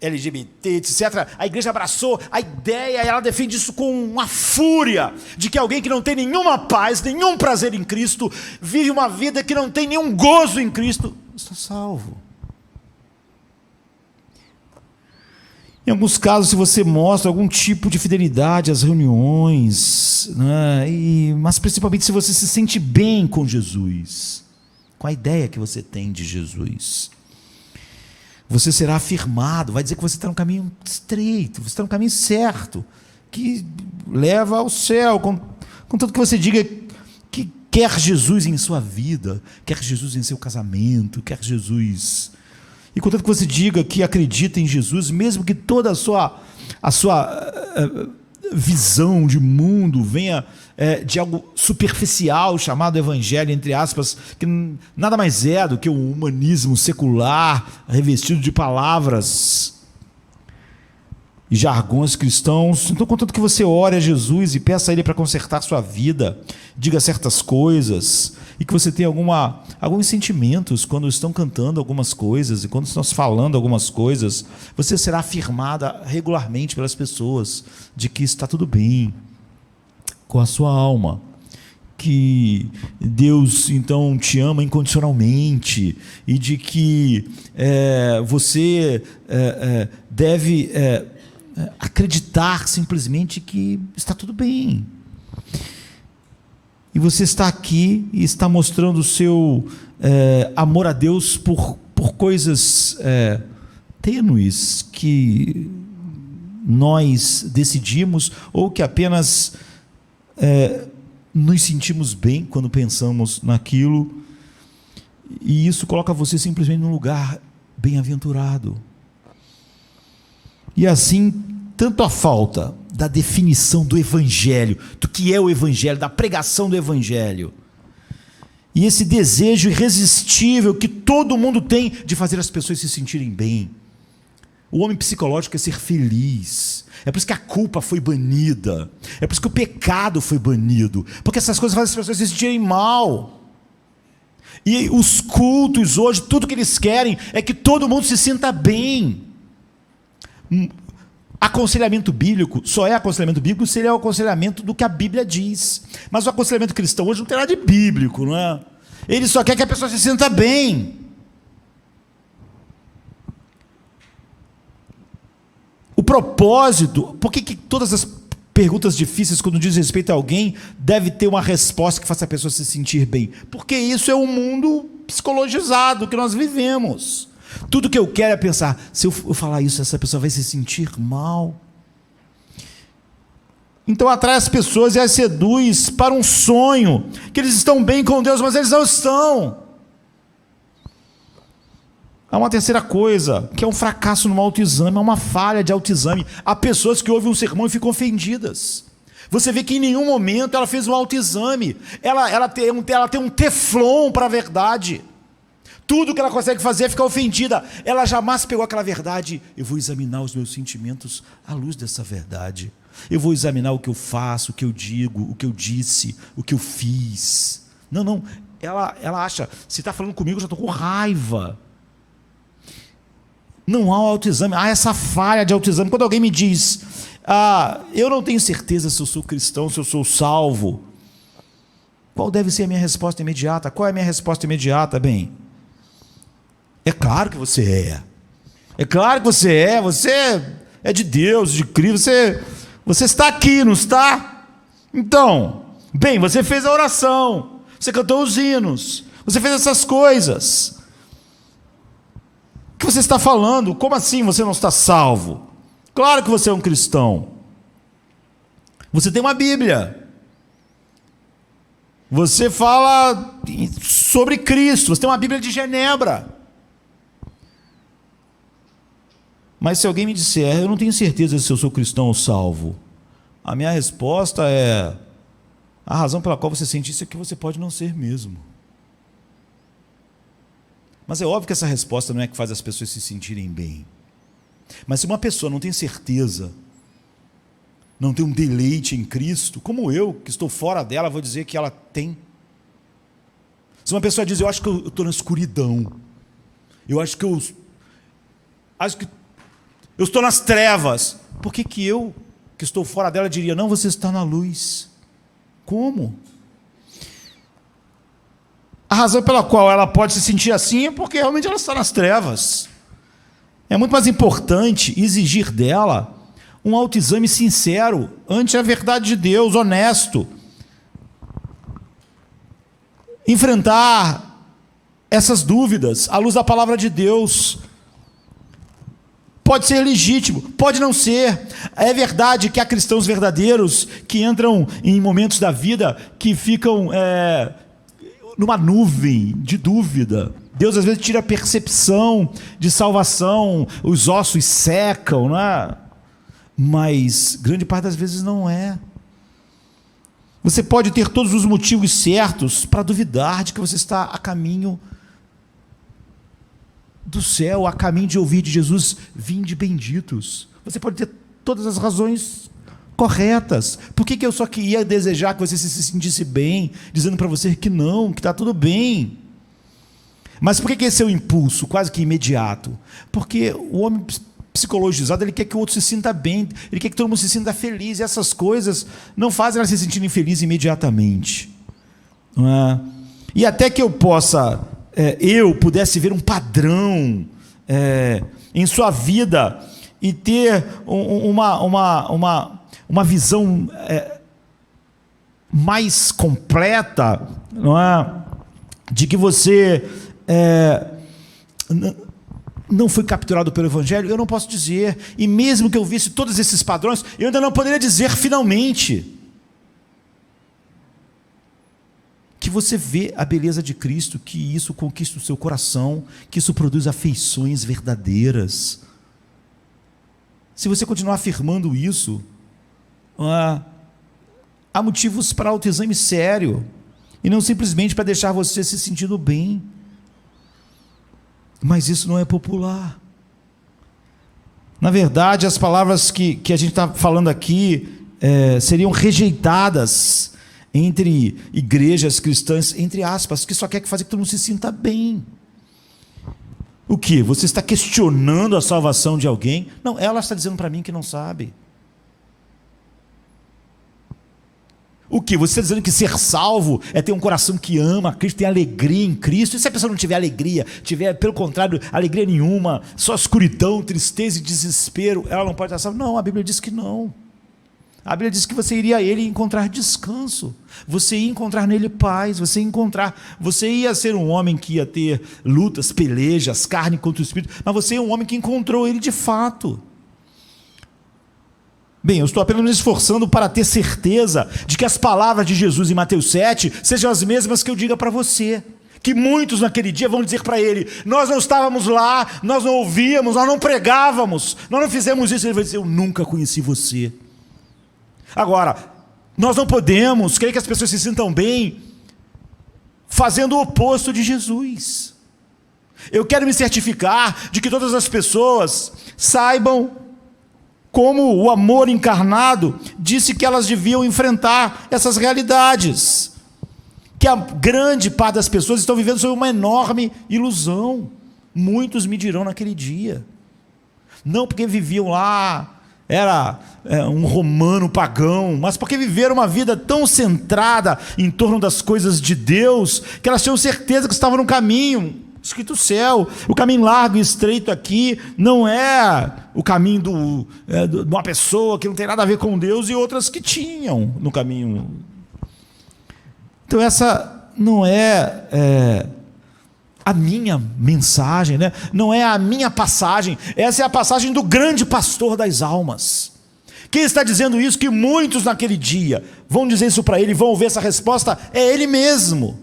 etc. A igreja abraçou a ideia e ela defende isso com uma fúria de que alguém que não tem nenhuma paz, nenhum prazer em Cristo, vive uma vida que não tem nenhum gozo em Cristo, está salvo. Em alguns casos, se você mostra algum tipo de fidelidade às reuniões, né, mas principalmente se você se sente bem com Jesus, com a ideia que você tem de Jesus, você será afirmado, vai dizer que você está no caminho estreito, você está no caminho certo, que leva ao céu, contanto que você diga que quer Jesus em sua vida, quer Jesus em seu casamento, quer Jesus... E contanto que você diga que acredita em Jesus, mesmo que toda a sua visão de mundo venha de algo superficial, chamado evangelho, entre aspas, que nada mais é do que um humanismo secular, revestido de palavras e jargões cristãos. Então, contanto que você ore a Jesus e peça a Ele para consertar sua vida, diga certas coisas, e que você tenha alguns sentimentos quando estão cantando algumas coisas e quando estão falando algumas coisas, você será afirmada regularmente pelas pessoas de que está tudo bem com a sua alma, que Deus então te ama incondicionalmente e de que você deve acreditar simplesmente que está tudo bem. E você está aqui e está mostrando o seu amor a Deus por coisas tênues que nós decidimos ou que apenas nos sentimos bem quando pensamos naquilo, e isso coloca você simplesmente num lugar bem-aventurado. E assim, tanto a falta da definição do Evangelho, do que é o Evangelho, da pregação do Evangelho, e esse desejo irresistível que todo mundo tem de fazer as pessoas se sentirem bem. O homem psicológico é ser feliz. É por isso que a culpa foi banida. É por isso que o pecado foi banido. Porque essas coisas fazem as pessoas se sentirem mal. E os cultos hoje, tudo que eles querem é que todo mundo se sinta bem. Aconselhamento bíblico só é aconselhamento bíblico se ele é o aconselhamento do que a Bíblia diz. Mas o aconselhamento cristão hoje não tem nada de bíblico, não é? Ele só quer que a pessoa se sinta bem. O propósito, por que todas as perguntas difíceis, quando diz respeito a alguém, deve ter uma resposta que faça a pessoa se sentir bem? Porque isso é um mundo psicologizado que nós vivemos. Tudo que eu quero é pensar, se eu falar isso, essa pessoa vai se sentir mal. Então atrai as pessoas e as seduz para um sonho, que eles estão bem com Deus, mas eles não estão. Há uma terceira coisa, que é um fracasso no autoexame, é uma falha de autoexame. Há pessoas que ouvem um sermão e ficam ofendidas. Você vê que em nenhum momento ela fez um autoexame. Ela tem um teflon para a verdade. Tudo que ela consegue fazer é ficar ofendida. Ela jamais pegou aquela verdade. Eu vou examinar os meus sentimentos à luz dessa verdade. Eu vou examinar o que eu faço, o que eu digo, o que eu disse, o que eu fiz. Não. Ela acha, se está falando comigo, eu já estou com raiva. Não há autoexame, há essa falha de autoexame. Quando alguém me diz, eu não tenho certeza se eu sou cristão, se eu sou salvo, qual deve ser a minha resposta imediata? Qual é a minha resposta imediata? Bem, é claro que você é. É claro que você é de Deus, de Cristo, você está aqui, não está? Então, bem, você fez a oração, você cantou os hinos, você fez essas coisas. O que você está falando? Como assim você não está salvo? Claro que você é um cristão. Você tem uma Bíblia. Você fala sobre Cristo. Você tem uma Bíblia de Genebra. Mas se alguém me disser, eu não tenho certeza se eu sou cristão ou salvo, a minha resposta é: a razão pela qual você sente isso é que você pode não ser mesmo. Mas é óbvio que essa resposta não é que faz as pessoas se sentirem bem. Mas se uma pessoa não tem certeza, não tem um deleite em Cristo, como eu, que estou fora dela, vou dizer que ela tem. Se uma pessoa diz, eu acho que eu estou na escuridão, eu acho que eu estou nas trevas, por que eu, que estou fora dela, diria, não, você está na luz? Como? A razão pela qual ela pode se sentir assim é porque realmente ela está nas trevas. É muito mais importante exigir dela um autoexame sincero ante a verdade de Deus, honesto. Enfrentar essas dúvidas à luz da palavra de Deus. Pode ser legítimo, pode não ser. É verdade que há cristãos verdadeiros que entram em momentos da vida que ficam numa nuvem de dúvida. Deus às vezes tira a percepção de salvação, os ossos secam, não é? Mas grande parte das vezes não é. Você pode ter todos os motivos certos para duvidar de que você está a caminho do céu, a caminho de ouvir de Jesus, vinde benditos. Você pode ter todas as razões corretas. Por que eu só queria desejar que você se sentisse bem, dizendo para você que não, que está tudo bem? Mas por que esse é o impulso, quase que imediato? Porque o homem psicologizado, ele quer que o outro se sinta bem, ele quer que todo mundo se sinta feliz, e essas coisas não fazem ela se sentir infeliz imediatamente. não é? E até que eu pudesse ver um padrão em sua vida e ter uma visão mais completa, não é? De que você não foi capturado pelo Evangelho, eu não posso dizer. E mesmo que eu visse todos esses padrões, eu ainda não poderia dizer finalmente que você vê a beleza de Cristo, que isso conquista o seu coração, que isso produz afeições verdadeiras. Se você continuar afirmando isso, há motivos para autoexame sério, e não simplesmente para deixar você se sentindo bem. Mas isso não é popular. Na verdade, as palavras que a gente está falando aqui seriam rejeitadas entre igrejas cristãs, entre aspas, que só quer fazer que todo mundo se sinta bem. O que? Você está questionando a salvação de alguém? Não, ela está dizendo para mim que não sabe. O que? Você está dizendo que ser salvo é ter um coração que ama Cristo, ter alegria em Cristo? E se a pessoa não tiver alegria, tiver, pelo contrário, alegria nenhuma, só escuridão, tristeza e desespero, ela não pode estar salva? Não, a Bíblia diz que não. A Bíblia diz que você iria a Ele encontrar descanso, você ia encontrar nele paz, você ia ser um homem que ia ter lutas, pelejas, carne contra o Espírito, mas você é um homem que encontrou Ele de fato. Bem, eu estou apenas me esforçando para ter certeza de que as palavras de Jesus em Mateus 7 sejam as mesmas que eu diga para você. Que muitos naquele dia vão dizer para ele: nós não estávamos lá, nós não ouvíamos, nós não pregávamos, nós não fizemos isso. Ele vai dizer: eu nunca conheci você. Agora, nós não podemos querer que as pessoas se sintam bem fazendo o oposto de Jesus. Eu quero me certificar de que todas as pessoas saibam como o amor encarnado disse que elas deviam enfrentar essas realidades, que a grande parte das pessoas estão vivendo sob uma enorme ilusão. Muitos me dirão naquele dia, não porque viviam lá, era um romano pagão, mas porque viveram uma vida tão centrada em torno das coisas de Deus, que elas tinham certeza que estavam no caminho escrito céu. O caminho largo e estreito aqui não é o caminho de uma pessoa que não tem nada a ver com Deus e outras que tinham no caminho. Então essa não é a minha mensagem, né? Não é a minha passagem, essa é a passagem do grande pastor das almas. Quem está dizendo isso, que muitos naquele dia vão dizer isso para ele, vão ouvir essa resposta, é ele mesmo.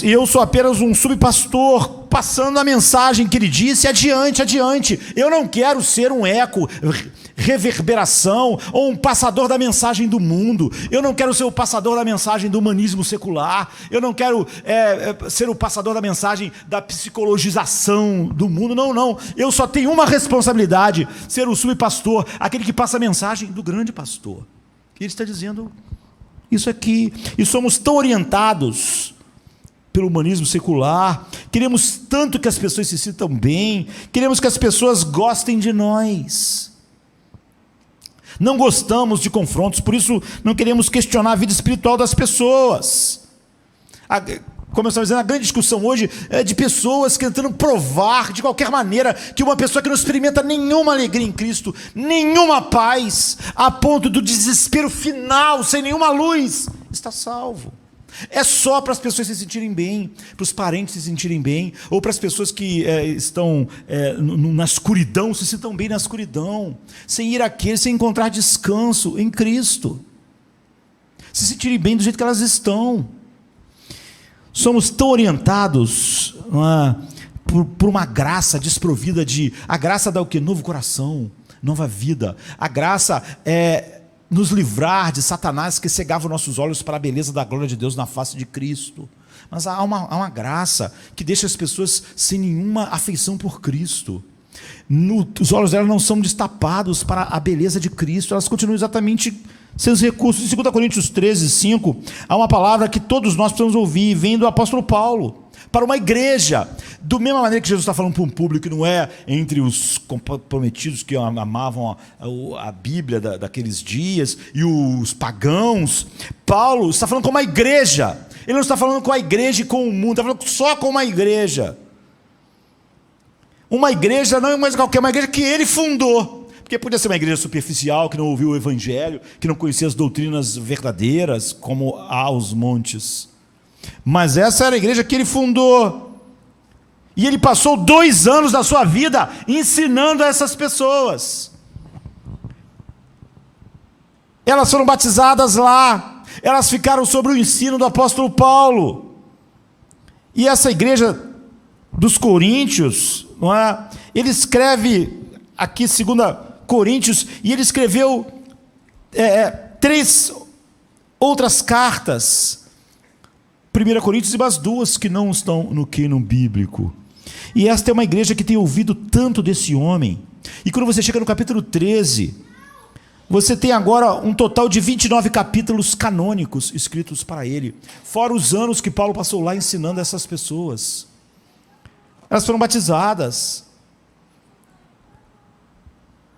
Eu sou apenas um subpastor, passando a mensagem que ele disse adiante. Eu não quero ser um eco, reverberação, ou um passador da mensagem do mundo. Eu não quero ser o passador da mensagem do humanismo secular. Eu não quero ser o passador da mensagem da psicologização do mundo. Não. Eu só tenho uma responsabilidade: ser o subpastor, aquele que passa a mensagem do grande pastor. E ele está dizendo isso aqui. E somos tão orientados pelo humanismo secular, queremos tanto que as pessoas se sintam bem, queremos que as pessoas gostem de nós, não gostamos de confrontos, por isso não queremos questionar a vida espiritual das pessoas. Como eu estava dizendo, a grande discussão hoje é de pessoas tentando provar de qualquer maneira que uma pessoa que não experimenta nenhuma alegria em Cristo, nenhuma paz, a ponto do desespero final, sem nenhuma luz, está salvo. É só para as pessoas se sentirem bem, para os parentes se sentirem bem, ou para as pessoas que estão na escuridão, se sintam bem na escuridão, sem ir àquele, sem encontrar descanso em Cristo, se sentirem bem do jeito que elas estão. Somos tão orientados por uma graça desprovida a graça dá o quê? Novo coração, nova vida. A graça é nos livrar de Satanás que cegava nossos olhos para a beleza da glória de Deus na face de Cristo. Mas há uma graça que deixa as pessoas sem nenhuma afeição por Cristo. Os olhos delas não são destapados para a beleza de Cristo, elas continuam exatamente sem os recursos. Em 2 Coríntios 13, 5, há uma palavra que todos nós precisamos ouvir, vem do apóstolo Paulo. para uma igreja. Do mesma maneira que Jesus está falando para um público que não é entre os comprometidos que amavam a Bíblia daqueles dias e os pagãos, Paulo está falando com uma igreja. Ele não está falando com a igreja e com o mundo, está falando só com uma igreja. Uma igreja não é mais qualquer, uma igreja que ele fundou. Porque podia ser uma igreja superficial, que não ouviu o evangelho, que não conhecia as doutrinas verdadeiras, como aos montes. Mas essa era a igreja que ele fundou. E ele passou 2 anos da sua vida ensinando a essas pessoas. Elas foram batizadas lá. Elas ficaram sob o ensino do apóstolo Paulo. E essa igreja dos Coríntios, não é? Ele escreve aqui 2 Coríntios, e ele escreveu 3 outras cartas, 1 Coríntios e mais 2 que não estão no cânon bíblico. E esta é uma igreja que tem ouvido tanto desse homem. E quando você chega no capítulo 13, você tem agora um total de 29 capítulos canônicos escritos para ele, fora os anos que Paulo passou lá ensinando essas pessoas. Elas foram batizadas.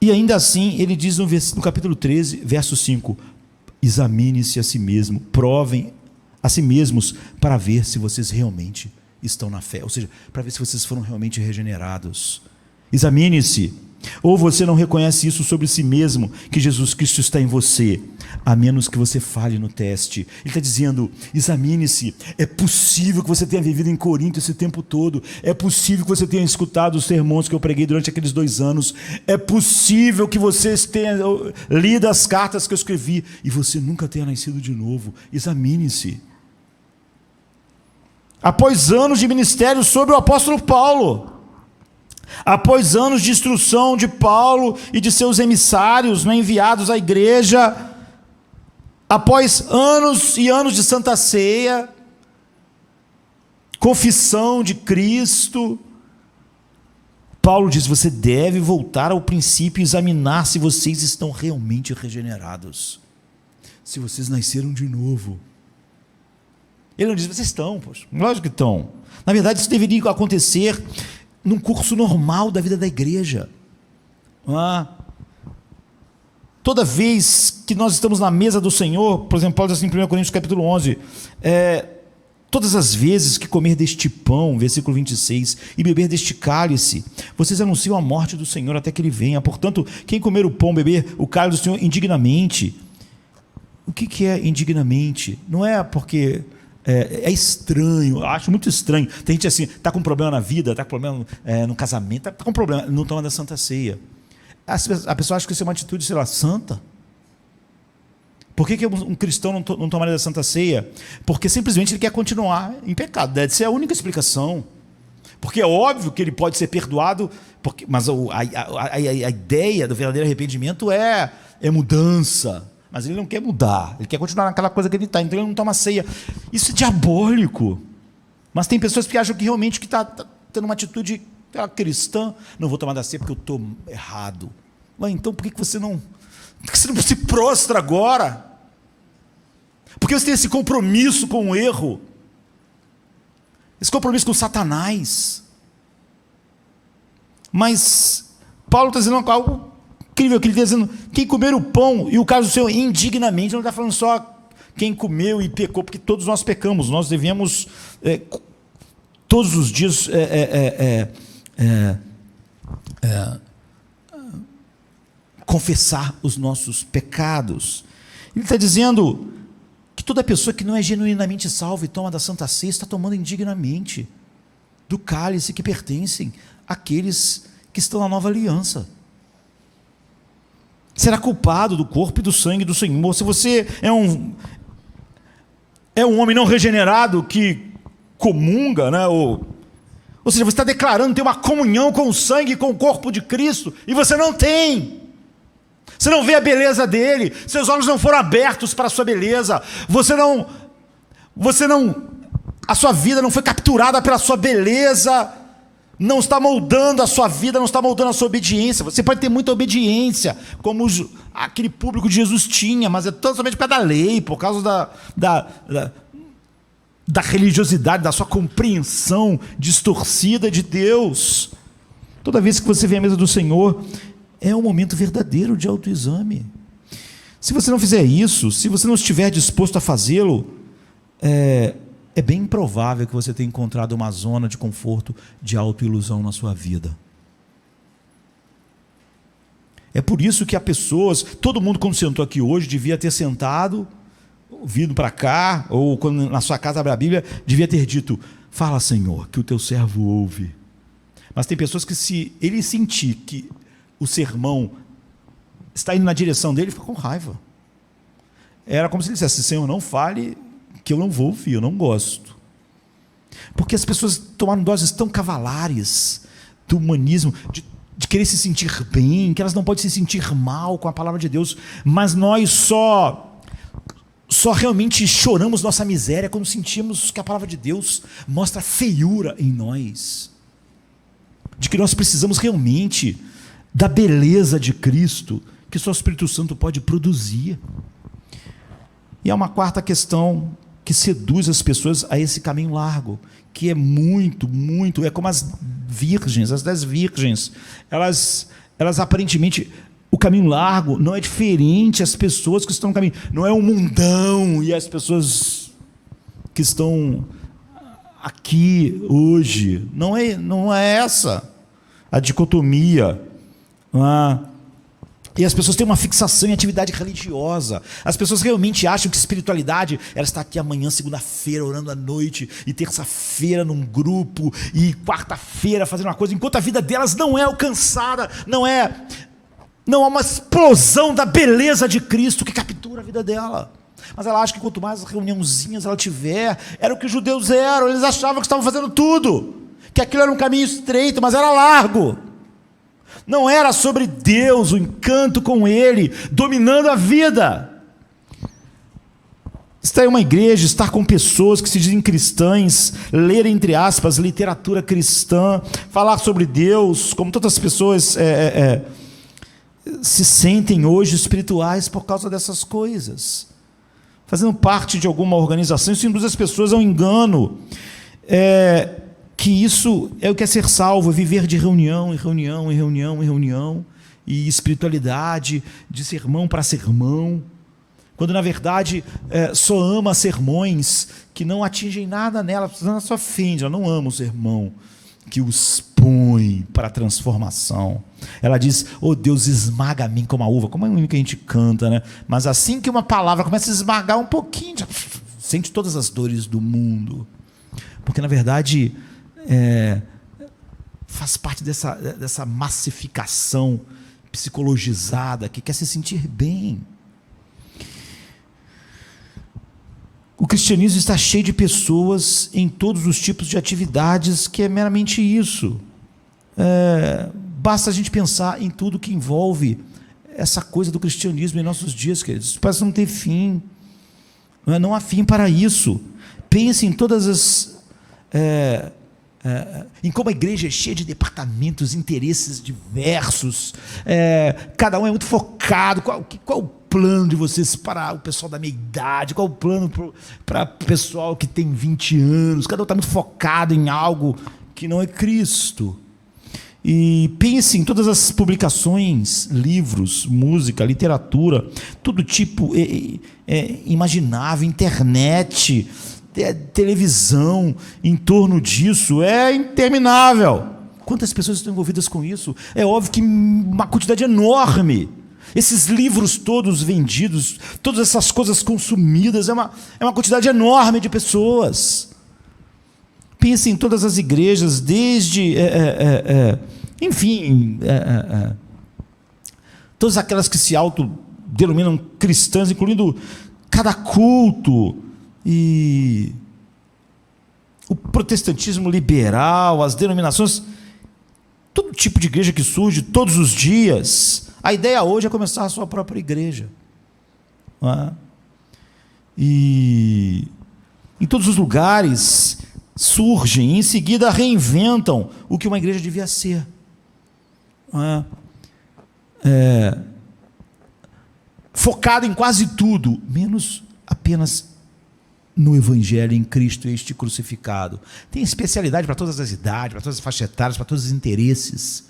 E ainda assim, ele diz no capítulo 13, verso 5, examine-se a si mesmo, provem a si mesmos para ver se vocês realmente estão na fé, ou seja, para ver se vocês foram realmente regenerados. Examine-se. Ou você não reconhece isso sobre si mesmo, que Jesus Cristo está em você, a menos que você falhe no teste. Ele está dizendo, examine-se. É possível que você tenha vivido em Corinto esse tempo todo. É possível que você tenha escutado os sermões que eu preguei durante aqueles 2 anos. É possível que você tenha lido as cartas que eu escrevi e você nunca tenha nascido de novo. Examine-se. Após anos de ministério sobre o apóstolo Paulo, após anos de instrução de Paulo e de seus emissários, enviados à igreja, após anos e anos de Santa Ceia, confissão de Cristo, Paulo diz, você deve voltar ao princípio e examinar se vocês estão realmente regenerados, se vocês nasceram de novo. Ele não diz, vocês estão, poxa, lógico que estão. Na verdade, isso deveria acontecer num curso normal da vida da igreja. Toda vez que nós estamos na mesa do Senhor, por exemplo, Paulo diz assim em 1 Coríntios capítulo 11, todas as vezes que comer deste pão, versículo 26, e beber deste cálice, vocês anunciam a morte do Senhor até que ele venha. Portanto, quem comer o pão, beber o cálice do Senhor indignamente. O que é indignamente? Não é porque é estranho, eu acho muito estranho. Tem gente assim, está com problema na vida, está com problema no casamento, está com problema, não toma da Santa Ceia. A pessoa acha que isso é uma atitude, sei lá, santa. Por que um cristão não tomaria da Santa Ceia? Porque simplesmente ele quer continuar em pecado. Deve ser a única explicação. Porque é óbvio que ele pode ser perdoado, mas a ideia do verdadeiro arrependimento é mudança. Mas ele não quer mudar, ele quer continuar naquela coisa que ele está, então ele não toma ceia. Isso é diabólico. Mas tem pessoas que acham que realmente está tendo uma atitude cristã. Não vou tomar da ceia porque eu estou errado. Mas então por que você não se prostra agora? Por que você tem esse compromisso com o erro? Esse compromisso com Satanás? Mas Paulo está dizendo algo incrível, que ele está dizendo, quem comer o pão e o cálice do Senhor indignamente, não está falando só quem comeu e pecou, porque todos nós pecamos, nós devemos todos os dias confessar os nossos pecados. Ele está dizendo que toda pessoa que não é genuinamente salva e toma da Santa Ceia está tomando indignamente do cálice que pertencem àqueles que estão na nova aliança. Será culpado do corpo e do sangue do Senhor. Se você é um homem não regenerado que comunga, né? Ou seja, você está declarando ter uma comunhão com o sangue e com o corpo de Cristo, e você não tem. Você não vê a beleza dele, seus olhos não foram abertos para a sua beleza, a sua vida não foi capturada pela sua beleza, não está moldando a sua vida, não está moldando a sua obediência. Você pode ter muita obediência, como aquele público de Jesus tinha, mas é tão somente por causa da lei, por causa da religiosidade, da sua compreensão distorcida de Deus. Toda vez que você vem à mesa do Senhor, é um momento verdadeiro de autoexame. Se você não fizer isso, se você não estiver disposto a fazê-lo, é bem improvável que você tenha encontrado uma zona de conforto, de autoilusão na sua vida. É por isso que há pessoas, todo mundo quando sentou aqui hoje, devia ter sentado, vindo para cá, ou quando na sua casa abre a Bíblia, devia ter dito: fala, Senhor, que o teu servo ouve. Mas tem pessoas que, se ele sentir que o sermão está indo na direção dele, fica com raiva. Era como se ele dissesse: Senhor, não fale, que eu não vou ouvir, eu não gosto. Porque as pessoas tomaram doses tão cavalares do humanismo, de querer se sentir bem, que elas não podem se sentir mal com a palavra de Deus, mas nós só realmente choramos nossa miséria quando sentimos que a palavra de Deus mostra feiura em nós, de que nós precisamos realmente da beleza de Cristo, que só o Espírito Santo pode produzir. E há uma quarta questão que seduz as pessoas a esse caminho largo, que é muito, é como as 10 virgens, elas aparentemente, o caminho largo não é diferente, as pessoas que estão no caminho, não é o mundão e as pessoas que estão aqui hoje, não é essa a dicotomia, E as pessoas têm uma fixação em atividade religiosa. As pessoas realmente acham que espiritualidade, ela está aqui amanhã, segunda-feira, orando à noite, e terça-feira num grupo, e quarta-feira fazendo uma coisa, enquanto a vida delas não é alcançada, não há uma explosão da beleza de Cristo que captura a vida dela. Mas ela acha que quanto mais reuniãozinhas ela tiver, era o que os judeus eram, eles achavam que estavam fazendo tudo, que aquilo era um caminho estreito, mas era largo. Não era sobre Deus, o encanto com Ele, dominando a vida. Estar em uma igreja, estar com pessoas que se dizem cristãs, ler, entre aspas, literatura cristã, falar sobre Deus, como tantas pessoas se sentem hoje espirituais por causa dessas coisas. Fazendo parte de alguma organização, isso induz as pessoas ao engano, que isso é o que é ser salvo, é viver de reunião em reunião, em reunião, em reunião, e espiritualidade, de sermão para sermão, quando na verdade só ama sermões que não atingem nada nela, ela só ofende, ela não ama o sermão que os põe para a transformação. Ela diz: oh Deus, esmaga a mim como a uva, como é o hino que a gente canta, né? Mas assim que uma palavra começa a esmagar um pouquinho, já sente todas as dores do mundo, porque na verdade faz parte dessa massificação psicologizada que quer se sentir bem. O cristianismo está cheio de pessoas em todos os tipos de atividades, que é meramente isso. Basta a gente pensar em tudo que envolve essa coisa do cristianismo em nossos dias, queridos. Parece não ter fim. Não há fim para isso. Pense em todas as... em como a igreja é cheia de departamentos, interesses diversos, cada um é muito focado. Qual o plano de vocês para o pessoal da meia idade? Qual o plano para o pessoal que tem 20 anos? Cada um está muito focado em algo que não é Cristo. E pense em todas as publicações, livros, música, literatura, todo tipo imaginável, internet, televisão em torno disso, é interminável. Quantas pessoas estão envolvidas com isso? É óbvio que uma quantidade enorme. Esses livros todos vendidos, todas essas coisas consumidas, é uma quantidade enorme de pessoas. Pense em todas as igrejas, desde todas aquelas que se autodenominam cristãs, incluindo cada culto, e o protestantismo liberal, as denominações, todo tipo de igreja que surge todos os dias. A ideia hoje é começar a sua própria igreja, não é? E em todos os lugares surgem e em seguida reinventam o que uma igreja devia ser, não é? Focado em quase tudo, menos apenas no Evangelho, em Cristo este crucificado. Tem especialidade para todas as idades, para todas as faixas etárias, para todos os interesses.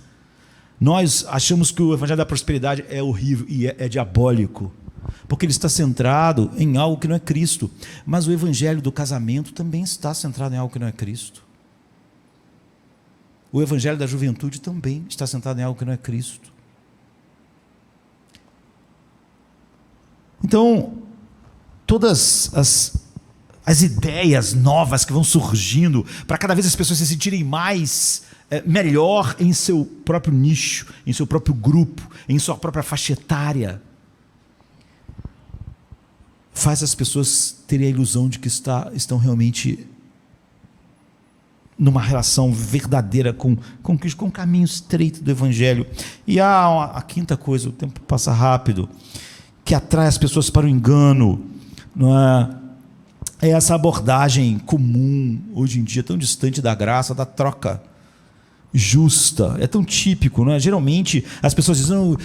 Nós achamos que o Evangelho da prosperidade é horrível e é diabólico, porque ele está centrado em algo que não é Cristo. Mas o Evangelho do casamento também está centrado em algo que não é Cristo. O Evangelho da juventude também está centrado em algo que não é Cristo. Então, todas as ideias novas que vão surgindo, para cada vez as pessoas se sentirem melhor em seu próprio nicho, em seu próprio grupo, em sua própria faixa etária, faz as pessoas terem a ilusão de que estão realmente numa relação verdadeira com Cristo, com o caminho estreito do Evangelho. E há a quinta coisa, o tempo passa rápido, que atrai as pessoas para o engano, não é? É essa abordagem comum, hoje em dia, tão distante da graça, da troca justa. É tão típico, não é? Geralmente, as pessoas dizem,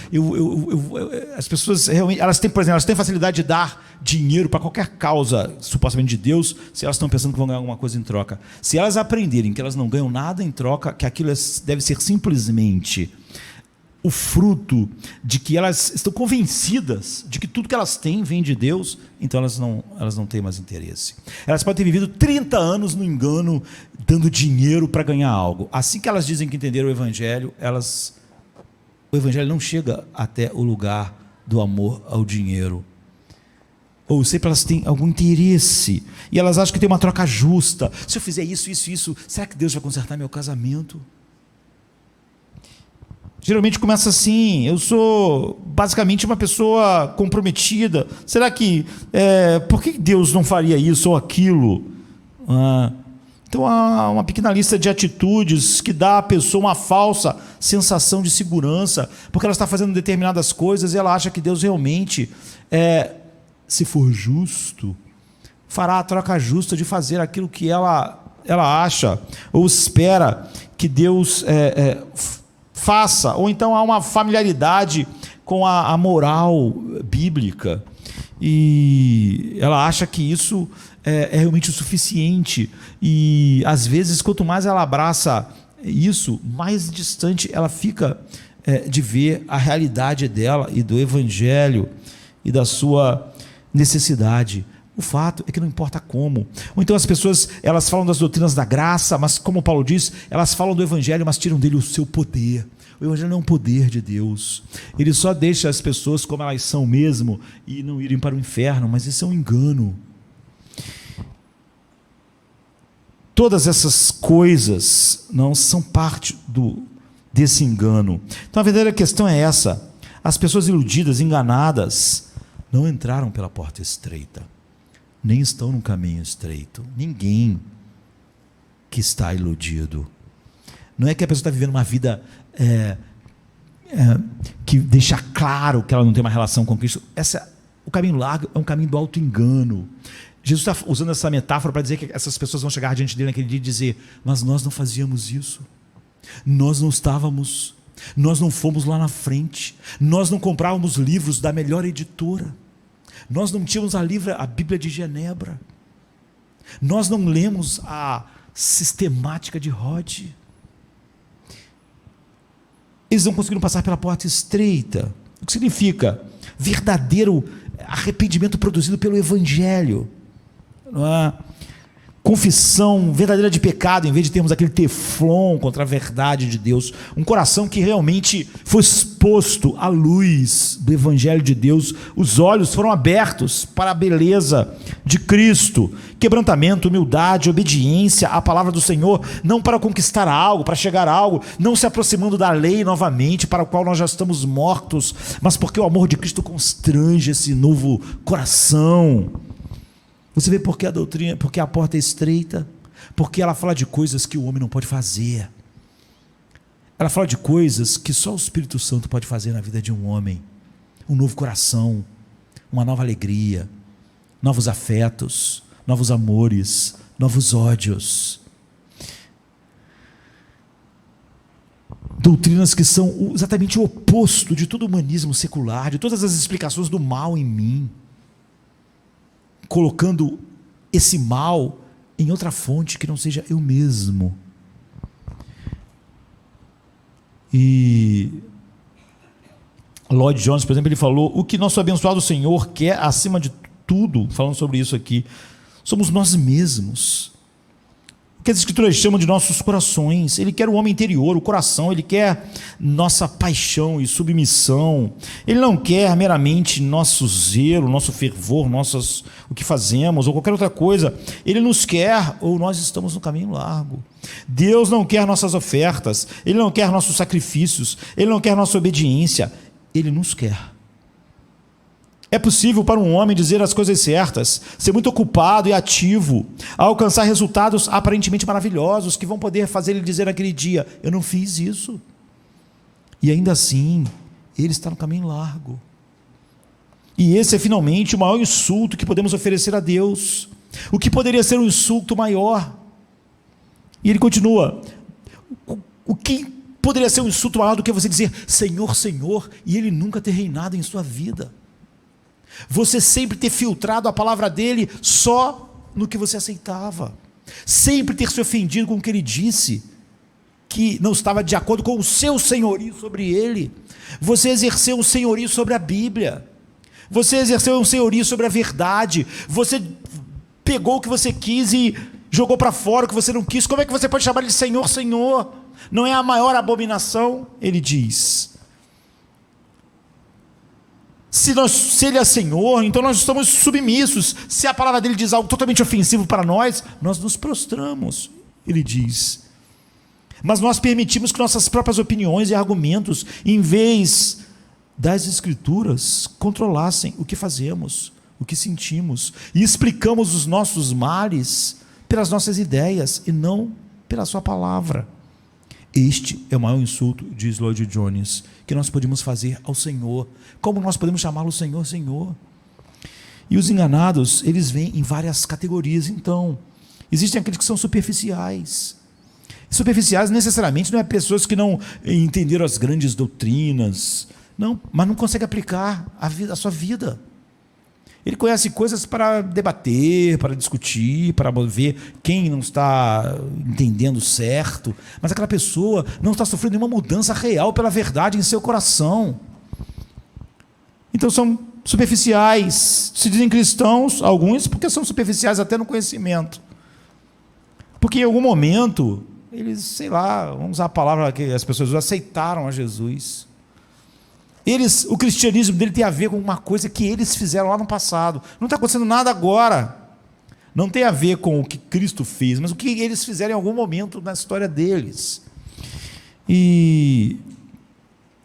as pessoas realmente, elas têm, por exemplo, elas têm facilidade de dar dinheiro para qualquer causa, supostamente de Deus, se elas estão pensando que vão ganhar alguma coisa em troca. Se elas aprenderem que elas não ganham nada em troca, que aquilo deve ser simplesmente o fruto de que elas estão convencidas de que tudo que elas têm vem de Deus, então elas não têm mais interesse. Elas podem ter vivido 30 anos no engano, dando dinheiro para ganhar algo. Assim que elas dizem que entenderam o Evangelho, o Evangelho não chega até o lugar do amor ao dinheiro. Ou sempre elas têm algum interesse, e elas acham que tem uma troca justa. Se eu fizer isso, será que Deus vai consertar meu casamento? Geralmente começa assim, eu sou basicamente uma pessoa comprometida, será que, por que Deus não faria isso ou aquilo? Então há uma pequena lista de atitudes que dá à pessoa uma falsa sensação de segurança, porque ela está fazendo determinadas coisas e ela acha que Deus realmente, se for justo, fará a troca justa de fazer aquilo que ela acha ou espera que Deus faça. Ou então há uma familiaridade com a moral bíblica e ela acha que isso é realmente o suficiente, e às vezes quanto mais ela abraça isso, mais distante ela fica de ver a realidade dela e do Evangelho e da sua necessidade. O fato é que não importa como. Ou então as pessoas, elas falam das doutrinas da graça, mas como Paulo diz, elas falam do Evangelho, mas tiram dele o seu poder. O Evangelho não é um poder de Deus. Ele só deixa as pessoas como elas são mesmo e não irem para o inferno, mas isso é um engano. Todas essas coisas não são parte desse engano. Então a verdadeira questão é essa: as pessoas iludidas, enganadas, não entraram pela porta estreita, nem estão no caminho estreito. Ninguém que está iludido. Não é que a pessoa está vivendo uma vida que deixa claro que ela não tem uma relação com Cristo. O caminho largo é um caminho do auto-engano. Jesus está usando essa metáfora para dizer que essas pessoas vão chegar diante dele naquele dia e dizer: mas nós não fazíamos isso, nós não estávamos, nós não fomos lá na frente, nós não comprávamos livros da melhor editora, nós não tínhamos a Bíblia de Genebra, nós não lemos a sistemática de Rod. Eles não conseguiram passar pela porta estreita. O que significa? Verdadeiro arrependimento produzido pelo Evangelho. Não é? Confissão verdadeira de pecado, em vez de termos aquele teflon contra a verdade de Deus. Um coração que realmente foi exposto à luz do Evangelho de Deus. Os olhos foram abertos para a beleza de Cristo. Quebrantamento, humildade, obediência à palavra do Senhor, não para conquistar algo, para chegar a algo, não se aproximando da lei novamente, para o qual nós já estamos mortos, mas porque o amor de Cristo constrange esse novo coração. Você vê por que a doutrina, porque a porta é estreita, porque ela fala de coisas que o homem não pode fazer. Ela fala de coisas que só o Espírito Santo pode fazer na vida de um homem. Um novo coração, uma nova alegria, novos afetos, novos amores, novos ódios. Doutrinas que são exatamente o oposto de todo o humanismo secular, de todas as explicações do mal em mim, colocando esse mal em outra fonte que não seja eu mesmo. E Lloyd Jones, por exemplo, ele falou: o que nosso abençoado Senhor quer acima de tudo, falando sobre isso aqui, somos nós mesmos. O que as Escrituras chamam de nossos corações. Ele quer o homem interior, o coração. Ele quer nossa paixão e submissão. Ele não quer meramente nosso zelo, nosso fervor, o que fazemos ou qualquer outra coisa. Ele nos quer, ou nós estamos no caminho largo. Deus não quer nossas ofertas. Ele não quer nossos sacrifícios. Ele não quer nossa obediência. Ele nos quer. É possível para um homem dizer as coisas certas, ser muito ocupado e ativo, alcançar resultados aparentemente maravilhosos, que vão poder fazer ele dizer naquele dia: eu não fiz isso. E ainda assim, ele está no caminho largo. E esse é finalmente o maior insulto que podemos oferecer a Deus. O que poderia ser um insulto maior? E ele continua: o que poderia ser um insulto maior do que você dizer Senhor, Senhor, e ele nunca ter reinado em sua vida? Você sempre ter filtrado a palavra dele só no que você aceitava, sempre ter se ofendido com o que ele disse, que não estava de acordo com o seu senhorio sobre ele. Você exerceu um senhorio sobre a Bíblia, você exerceu um senhorio sobre a verdade, você pegou o que você quis e jogou para fora o que você não quis. Como é que você pode chamar ele de Senhor, Senhor? Não é a maior abominação? Ele diz. Se ele é Senhor, então nós estamos submissos. Se a palavra dele diz algo totalmente ofensivo para nós, nós nos prostramos, ele diz. Mas nós permitimos que nossas próprias opiniões e argumentos, em vez das Escrituras, controlassem o que fazemos, o que sentimos, e explicamos os nossos males pelas nossas ideias e não pela sua palavra. Este é o maior insulto, diz Lloyd Jones, que nós podemos fazer ao Senhor. Como nós podemos chamá-lo Senhor, Senhor? E os enganados, eles vêm em várias categorias. Então, existem aqueles que são superficiais. Superficiais necessariamente não é pessoas que não entenderam as grandes doutrinas, não, mas não conseguem aplicar a sua vida. Ele conhece coisas para debater, para discutir, para ver quem não está entendendo certo, mas aquela pessoa não está sofrendo nenhuma mudança real pela verdade em seu coração. Então são superficiais, se dizem cristãos, alguns, porque são superficiais até no conhecimento. Porque em algum momento, eles, sei lá, vamos usar a palavra que as pessoas aceitaram a Jesus. O cristianismo dele tem a ver com uma coisa que eles fizeram lá no passado. Não está acontecendo nada agora. Não tem a ver com o que Cristo fez, mas o que eles fizeram em algum momento na história deles. E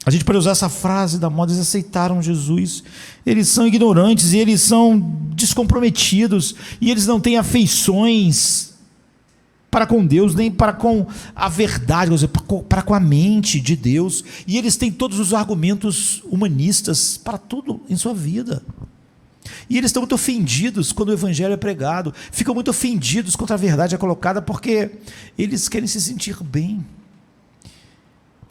a gente pode usar essa frase da moda: eles aceitaram Jesus. Eles são ignorantes e eles são descomprometidos e eles não têm afeições para com Deus, nem para com a verdade, para com a mente de Deus, e eles têm todos os argumentos humanistas para tudo em sua vida, e eles estão muito ofendidos quando o evangelho é pregado, ficam muito ofendidos quando a verdade é colocada, porque eles querem se sentir bem,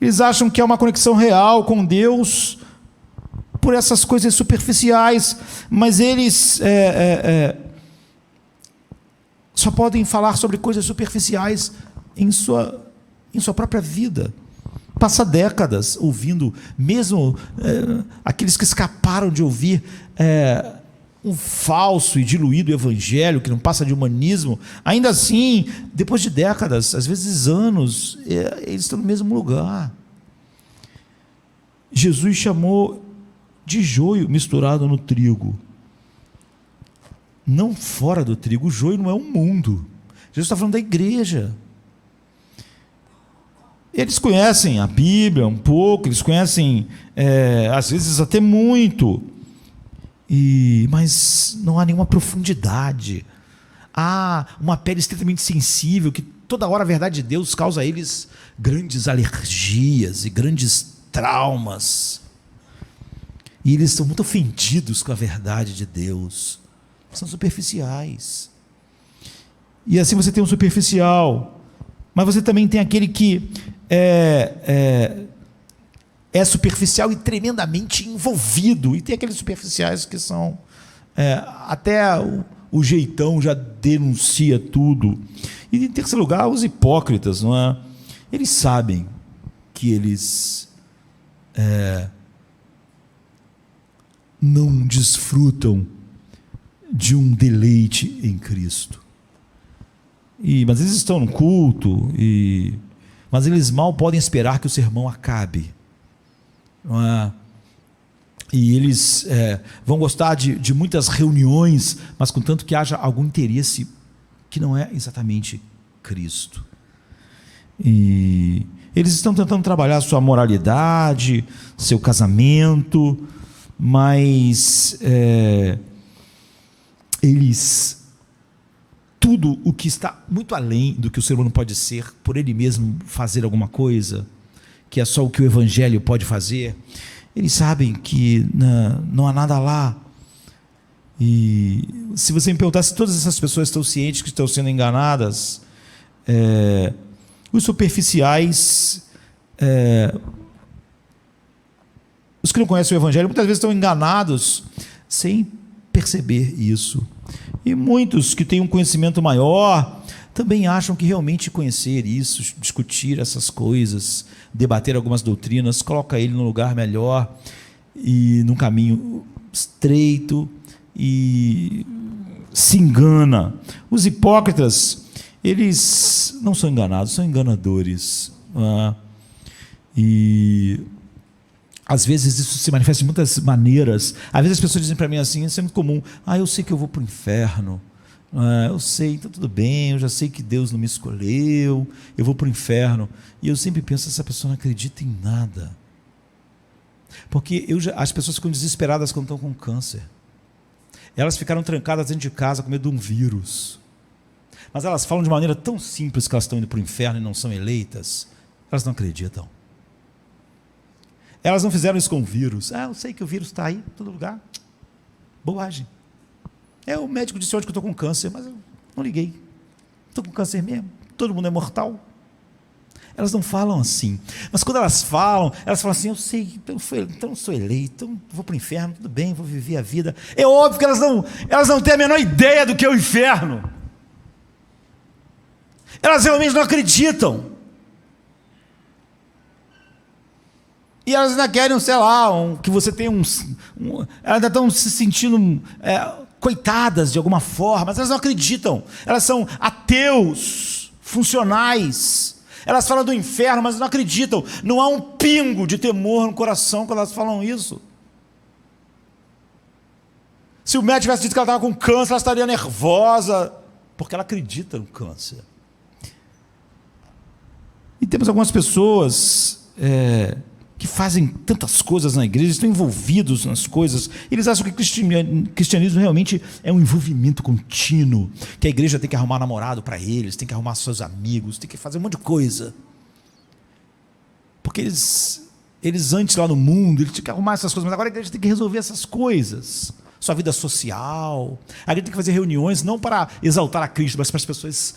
eles acham que há uma conexão real com Deus por essas coisas superficiais, mas eles só podem falar sobre coisas superficiais em sua própria vida. Passa décadas ouvindo, mesmo aqueles que escaparam de ouvir um falso e diluído evangelho, que não passa de humanismo, ainda assim, depois de décadas, às vezes anos, eles estão no mesmo lugar. Jesus chamou de joio misturado no trigo. Não fora do trigo. O joio não é um mundo. Jesus está falando da igreja. Eles conhecem a Bíblia um pouco, eles conhecem, às vezes até muito, mas não há nenhuma profundidade. Há uma pele extremamente sensível, que toda hora a verdade de Deus causa a eles grandes alergias e grandes traumas. E eles estão muito ofendidos com a verdade de Deus. São superficiais. E assim você tem um superficial, mas você também tem aquele que é superficial e tremendamente envolvido, e tem aqueles superficiais que são até o jeitão já denuncia tudo. E em terceiro lugar, os hipócritas, não é? Eles sabem que eles não desfrutam de um deleite em Cristo. Mas eles estão no culto, mas eles mal podem esperar que o sermão acabe. Não é? E eles vão gostar de muitas reuniões, mas contanto que haja algum interesse que não é exatamente Cristo. E eles estão tentando trabalhar sua moralidade, seu casamento, mas tudo o que está muito além do que o ser humano pode ser, por ele mesmo fazer alguma coisa, que é só o que o Evangelho pode fazer, eles sabem que não há nada lá. E se você me perguntar se todas essas pessoas estão cientes que estão sendo enganadas, os superficiais, os que não conhecem o Evangelho, muitas vezes estão enganados sem perceber isso. E muitos que têm um conhecimento maior também acham que realmente conhecer isso, discutir essas coisas, debater algumas doutrinas, coloca ele num lugar melhor e num caminho estreito, e se engana. Os hipócritas, eles não são enganados, são enganadores. E às vezes isso se manifesta de muitas maneiras. Às vezes as pessoas dizem para mim assim, isso é muito comum: eu sei que eu vou para o inferno, eu sei, então tudo bem, eu já sei que Deus não me escolheu, eu vou para o inferno. E eu sempre penso, essa pessoa não acredita em nada, porque as pessoas ficam desesperadas quando estão com câncer. Elas ficaram trancadas dentro de casa com medo de um vírus, mas elas falam de maneira tão simples que elas estão indo para o inferno e não são eleitas. Elas não acreditam. Elas não fizeram isso com o vírus. Eu sei que o vírus está aí, em todo lugar. Bobagem. O médico disse hoje que eu estou com câncer, mas eu não liguei. Estou com câncer mesmo. Todo mundo é mortal. Elas não falam assim. Mas quando elas falam assim: eu sei, então sou eleito, então vou para o inferno, tudo bem, vou viver a vida. É óbvio que elas não têm a menor ideia do que é o inferno. Elas realmente não acreditam. E elas ainda querem, sei lá, que você tenha elas ainda estão se sentindo coitadas de alguma forma, mas elas não acreditam. Elas são ateus, funcionais. Elas falam do inferno, mas não acreditam. Não há um pingo de temor no coração quando elas falam isso. Se o médico tivesse dito que ela estava com câncer, ela estaria nervosa, porque ela acredita no câncer. E temos algumas pessoas que fazem tantas coisas na igreja, estão envolvidos nas coisas, eles acham que o cristianismo realmente é um envolvimento contínuo, que a igreja tem que arrumar namorado para eles, tem que arrumar seus amigos, tem que fazer um monte de coisa, porque eles antes lá no mundo, eles tinham que arrumar essas coisas, mas agora a igreja tem que resolver essas coisas, sua vida social, a igreja tem que fazer reuniões não para exaltar a Cristo, mas para as pessoas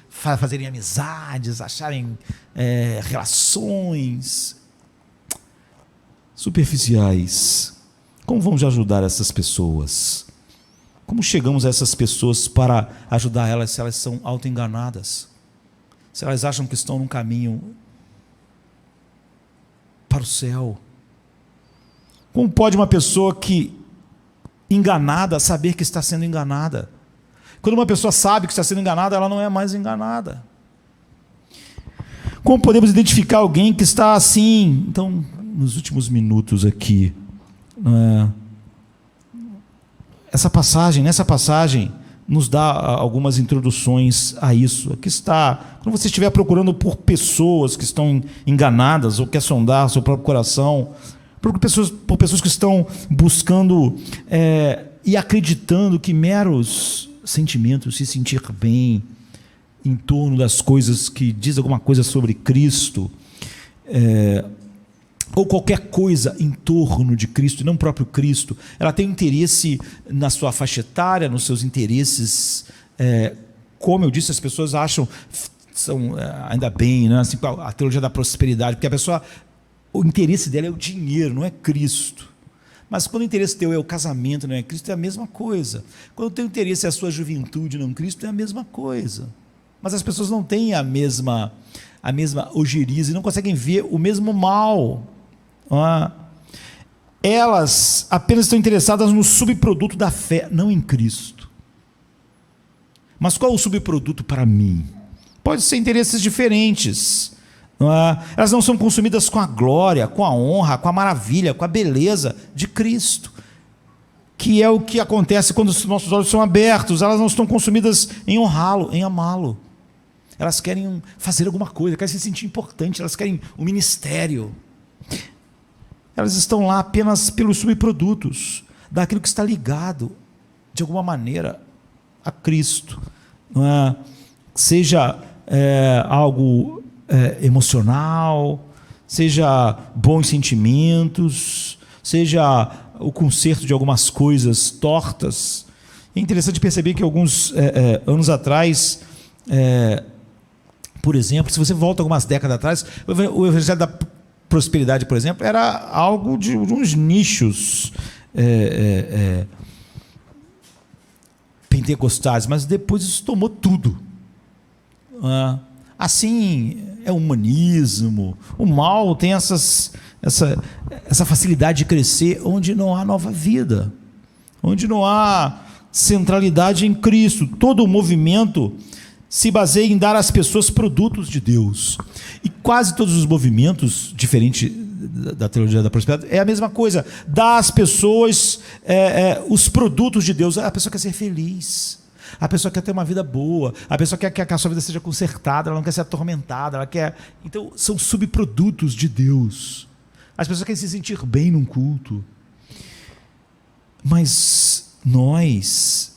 fazerem amizades, acharem relações superficiais. Como vamos ajudar essas pessoas? Como chegamos a essas pessoas para ajudar elas se elas são autoenganadas? Se elas acham que estão num caminho para o céu? Como pode uma pessoa enganada saber que está sendo enganada? Quando uma pessoa sabe que está sendo enganada, ela não é mais enganada. Como podemos identificar alguém que está assim? Então, nos últimos minutos aqui, nessa passagem nos dá algumas introduções a isso. Aqui está: quando você estiver procurando por pessoas que estão enganadas ou quer sondar seu próprio coração, por pessoas que estão buscando e acreditando que meros sentimentos, se sentir bem em torno das coisas que diz alguma coisa sobre Cristo, ou qualquer coisa em torno de Cristo, e não o próprio Cristo, ela tem interesse na sua faixa etária, nos seus interesses. Como eu disse, as pessoas acham, ainda bem, né, assim, a teologia da prosperidade, porque a pessoa, o interesse dela é o dinheiro, não é Cristo. Mas quando o interesse teu é o casamento, não é Cristo, é a mesma coisa. Quando o teu interesse é a sua juventude, não Cristo, é a mesma coisa. Mas as pessoas não têm a mesma ojeriza e não conseguem ver o mesmo mal. Elas apenas estão interessadas no subproduto da fé, não em Cristo. Mas qual é o subproduto para mim? Pode ser interesses diferentes. Elas não são consumidas com a glória, com a honra, com a maravilha, com a beleza de Cristo, que é o que acontece quando os nossos olhos são abertos. Elas não estão consumidas em honrá-lo, em amá-lo. Elas querem fazer alguma coisa, querem se sentir importante, elas querem um ministério. Elas estão lá apenas pelos subprodutos daquilo que está ligado, de alguma maneira, a Cristo. Seja algo emocional, seja bons sentimentos, seja o conserto de algumas coisas tortas. É interessante perceber que alguns anos atrás, por exemplo, se você volta algumas décadas atrás, o evangelho da prosperidade, por exemplo, era algo de uns nichos pentecostais, mas depois isso tomou tudo. Assim é o humanismo. O mal tem essa facilidade de crescer onde não há nova vida, onde não há centralidade em Cristo. Todo o movimento se baseia em dar às pessoas produtos de Deus. E quase todos os movimentos, diferente da teologia da prosperidade, é a mesma coisa. Dá às pessoas os produtos de Deus. A pessoa quer ser feliz. A pessoa quer ter uma vida boa. A pessoa quer que a sua vida seja consertada. Ela não quer ser atormentada. Ela quer... Então, são subprodutos de Deus. As pessoas querem se sentir bem num culto. Mas nós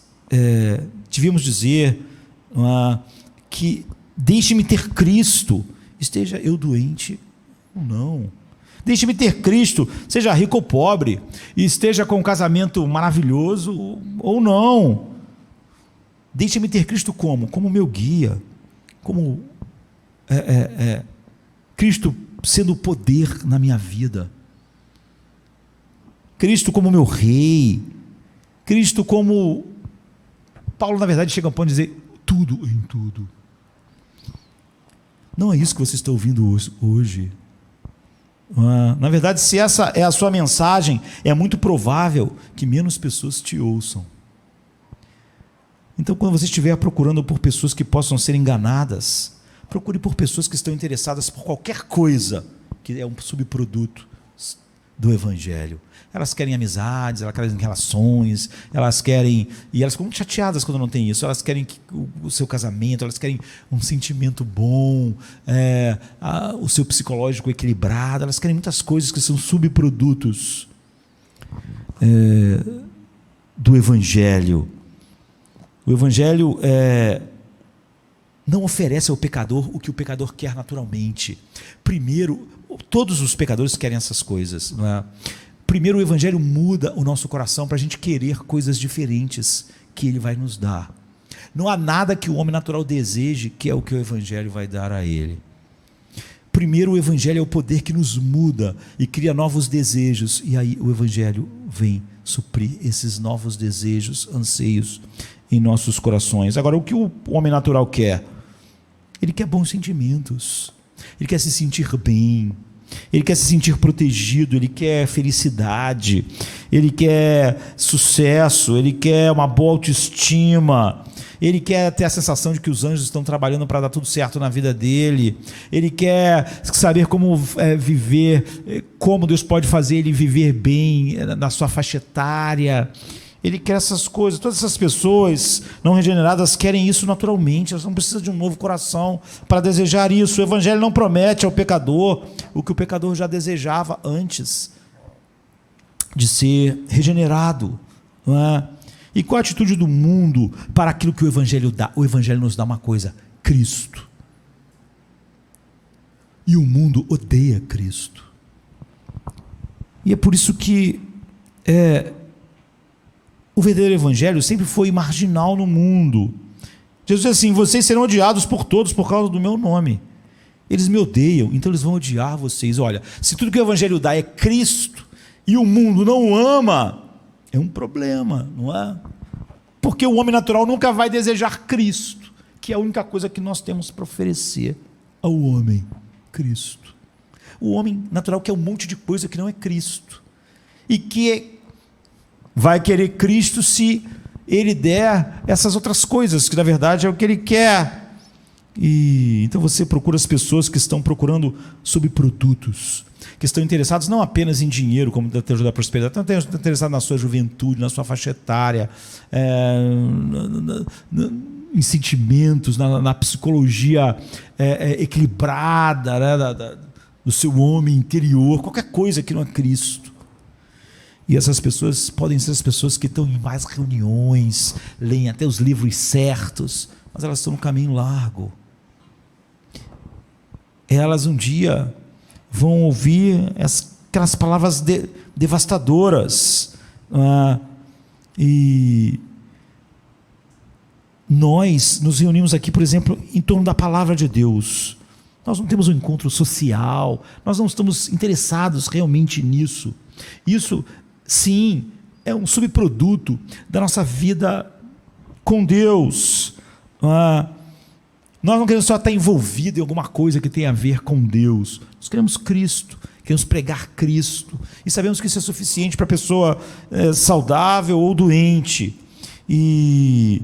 devíamos dizer que deixe-me ter Cristo, esteja eu doente ou não. Deixe-me ter Cristo, seja rico ou pobre, e esteja com um casamento maravilhoso ou não. Deixe-me ter Cristo como meu guia, como Cristo sendo o poder na minha vida, Cristo como meu rei, Cristo como... Paulo, na verdade, chega a um ponto de dizer tudo em tudo. Não é isso que você está ouvindo hoje. Na verdade, se essa é a sua mensagem, é muito provável que menos pessoas te ouçam. Então, quando você estiver procurando por pessoas que possam ser enganadas, procure por pessoas que estão interessadas por qualquer coisa que é um subproduto do Evangelho. Elas querem amizades, elas querem relações, elas querem... E elas ficam muito chateadas quando não tem isso. Elas querem o seu casamento, elas querem um sentimento bom, o seu psicológico equilibrado, elas querem muitas coisas que são subprodutos do Evangelho. O Evangelho não oferece ao pecador o que o pecador quer naturalmente. Primeiro, todos os pecadores querem essas coisas, não é? Primeiro, o Evangelho muda o nosso coração para a gente querer coisas diferentes que Ele vai nos dar. Não há nada que o homem natural deseje que é o que o Evangelho vai dar a ele. Primeiro, o Evangelho é o poder que nos muda e cria novos desejos, e aí o Evangelho vem suprir esses novos desejos, anseios em nossos corações. Agora, o que o homem natural quer? Ele quer bons sentimentos, ele quer se sentir bem, ele quer se sentir protegido, ele quer felicidade, ele quer sucesso, ele quer uma boa autoestima, ele quer ter a sensação de que os anjos estão trabalhando para dar tudo certo na vida dele, ele quer saber como viver, como Deus pode fazer ele viver bem na sua faixa etária. Ele quer essas coisas. Todas essas pessoas não regeneradas querem isso naturalmente. Elas não precisam de um novo coração para desejar isso. O Evangelho não promete ao pecador o que o pecador já desejava antes de ser regenerado, não é? E qual a atitude do mundo para aquilo que o Evangelho dá? O Evangelho nos dá uma coisa: Cristo. E o mundo odeia Cristo. E é por isso que o verdadeiro Evangelho sempre foi marginal no mundo. Jesus diz assim: vocês serão odiados por todos por causa do meu nome. Eles me odeiam, então eles vão odiar vocês. Olha, se tudo que o Evangelho dá é Cristo, e o mundo não o ama, é um problema, não é? Porque o homem natural nunca vai desejar Cristo, que é a única coisa que nós temos para oferecer ao homem, Cristo. O homem natural quer um monte de coisa que não é Cristo, e que vai querer Cristo se ele der essas outras coisas, que na verdade é o que ele quer. E então você procura as pessoas que estão procurando subprodutos, que estão interessados não apenas em dinheiro, como da teologia da prosperidade, estão interessados na sua juventude, na sua faixa etária, em sentimentos, na psicologia equilibrada, né, do seu homem interior, qualquer coisa que não é Cristo. E essas pessoas podem ser as pessoas que estão em mais reuniões, leem até os livros certos, mas elas estão no caminho largo. Elas um dia vão ouvir aquelas palavras devastadoras. E nós nos reunimos aqui, por exemplo, em torno da palavra de Deus. Nós não temos um encontro social, nós não estamos interessados realmente nisso. Isso, sim, é um subproduto da nossa vida com Deus. Nós não queremos só estar envolvido em alguma coisa que tenha a ver com Deus. Nós queremos Cristo, queremos pregar Cristo. E sabemos que isso é suficiente para a pessoa saudável ou doente. E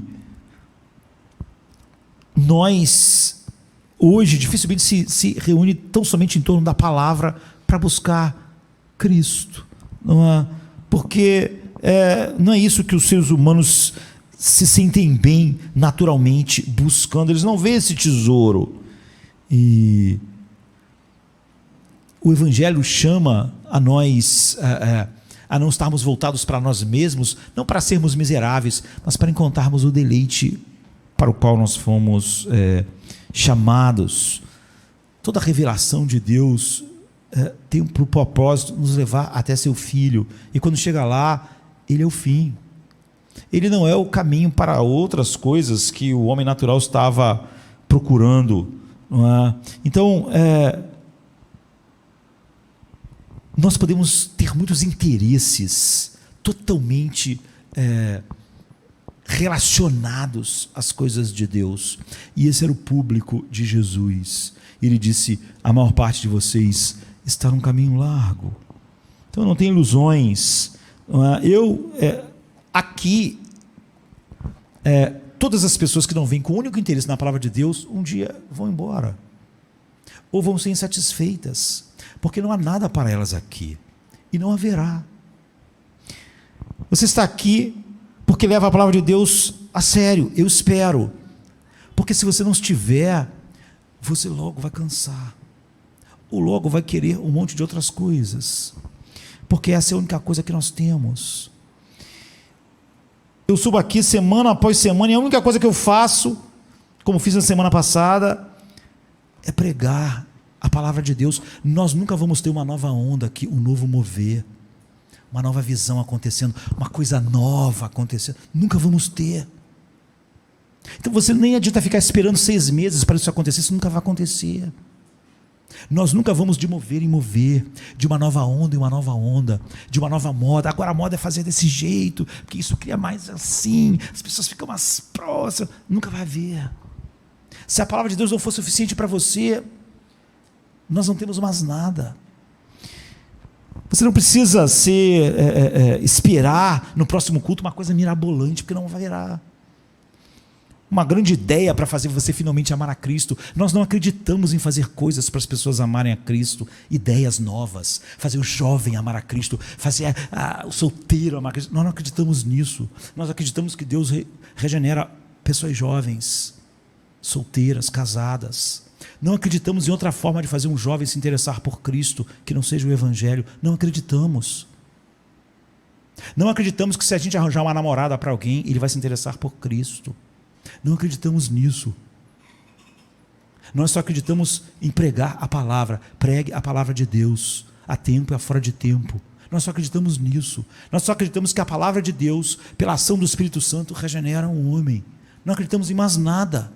nós, hoje, dificilmente se reúne tão somente em torno da palavra para buscar Cristo. Porque não é isso que os seres humanos se sentem bem naturalmente buscando, eles não veem esse tesouro. E o Evangelho chama a nós a não estarmos voltados para nós mesmos, não para sermos miseráveis, mas para encontrarmos o deleite para o qual nós fomos chamados. Toda a revelação de Deus tem por propósito nos levar até seu Filho, e quando chega lá, ele é o fim. Ele não é o caminho para outras coisas que o homem natural estava procurando. Não é? Então, nós podemos ter muitos interesses totalmente relacionados às coisas de Deus, e esse era o público de Jesus. Ele disse: a maior parte de vocês está num caminho largo. Então não tem ilusões. Aqui, todas as pessoas que não vêm com o único interesse na palavra de Deus, um dia vão embora, ou vão ser insatisfeitas, porque não há nada para elas aqui, e não haverá. Você está aqui porque leva a palavra de Deus a sério, eu espero, porque se você não estiver, você logo vai cansar, ou logo vai querer um monte de outras coisas, porque essa é a única coisa que nós temos. Eu subo aqui semana após semana, e a única coisa que eu faço, como fiz na semana passada, é pregar a palavra de Deus. Nós nunca vamos ter uma nova onda aqui, um novo mover, uma nova visão acontecendo, uma coisa nova acontecendo, nunca vamos ter. Então você nem adianta ficar esperando 6 meses para isso acontecer, isso nunca vai acontecer. Nós nunca vamos de mover em mover, de uma nova onda em uma nova onda, de uma nova moda. Agora a moda é fazer desse jeito, porque isso cria mais assim, as pessoas ficam mais próximas. Nunca vai haver. Se a palavra de Deus não for suficiente para você, nós não temos mais nada. Você não precisa esperar no próximo culto uma coisa mirabolante, porque não haverá uma grande ideia para fazer você finalmente amar a Cristo. Nós não acreditamos em fazer coisas para as pessoas amarem a Cristo, ideias novas, fazer o jovem amar a Cristo, fazer o solteiro amar a Cristo. Nós não acreditamos nisso. Nós acreditamos que Deus regenera pessoas jovens, solteiras, casadas. Não acreditamos em outra forma de fazer um jovem se interessar por Cristo que não seja o Evangelho. Não acreditamos. Não acreditamos que se a gente arranjar uma namorada para alguém, ele vai se interessar por Cristo. Não acreditamos nisso. Nós só acreditamos em pregar a palavra. Pregue a palavra de Deus, a tempo e a fora de tempo. Nós só acreditamos nisso. Nós só acreditamos que a palavra de Deus, pela ação do Espírito Santo, regenera um homem. Não acreditamos em mais nada.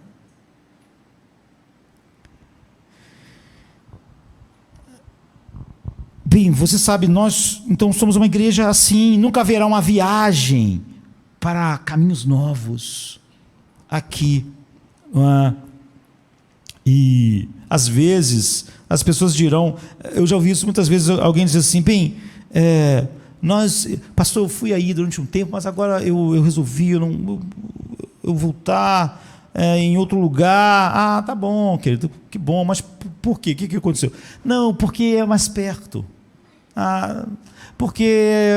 Bem, você sabe, nós então somos uma igreja assim, nunca haverá uma viagem para caminhos novos aqui. E às vezes as pessoas dirão, eu já ouvi isso muitas vezes, alguém diz assim, bem, pastor, eu fui aí durante um tempo, mas agora eu resolvi, eu voltar em outro lugar. Ah, tá bom, querido, que bom, mas por quê? O que aconteceu? Não, porque é mais perto. Porque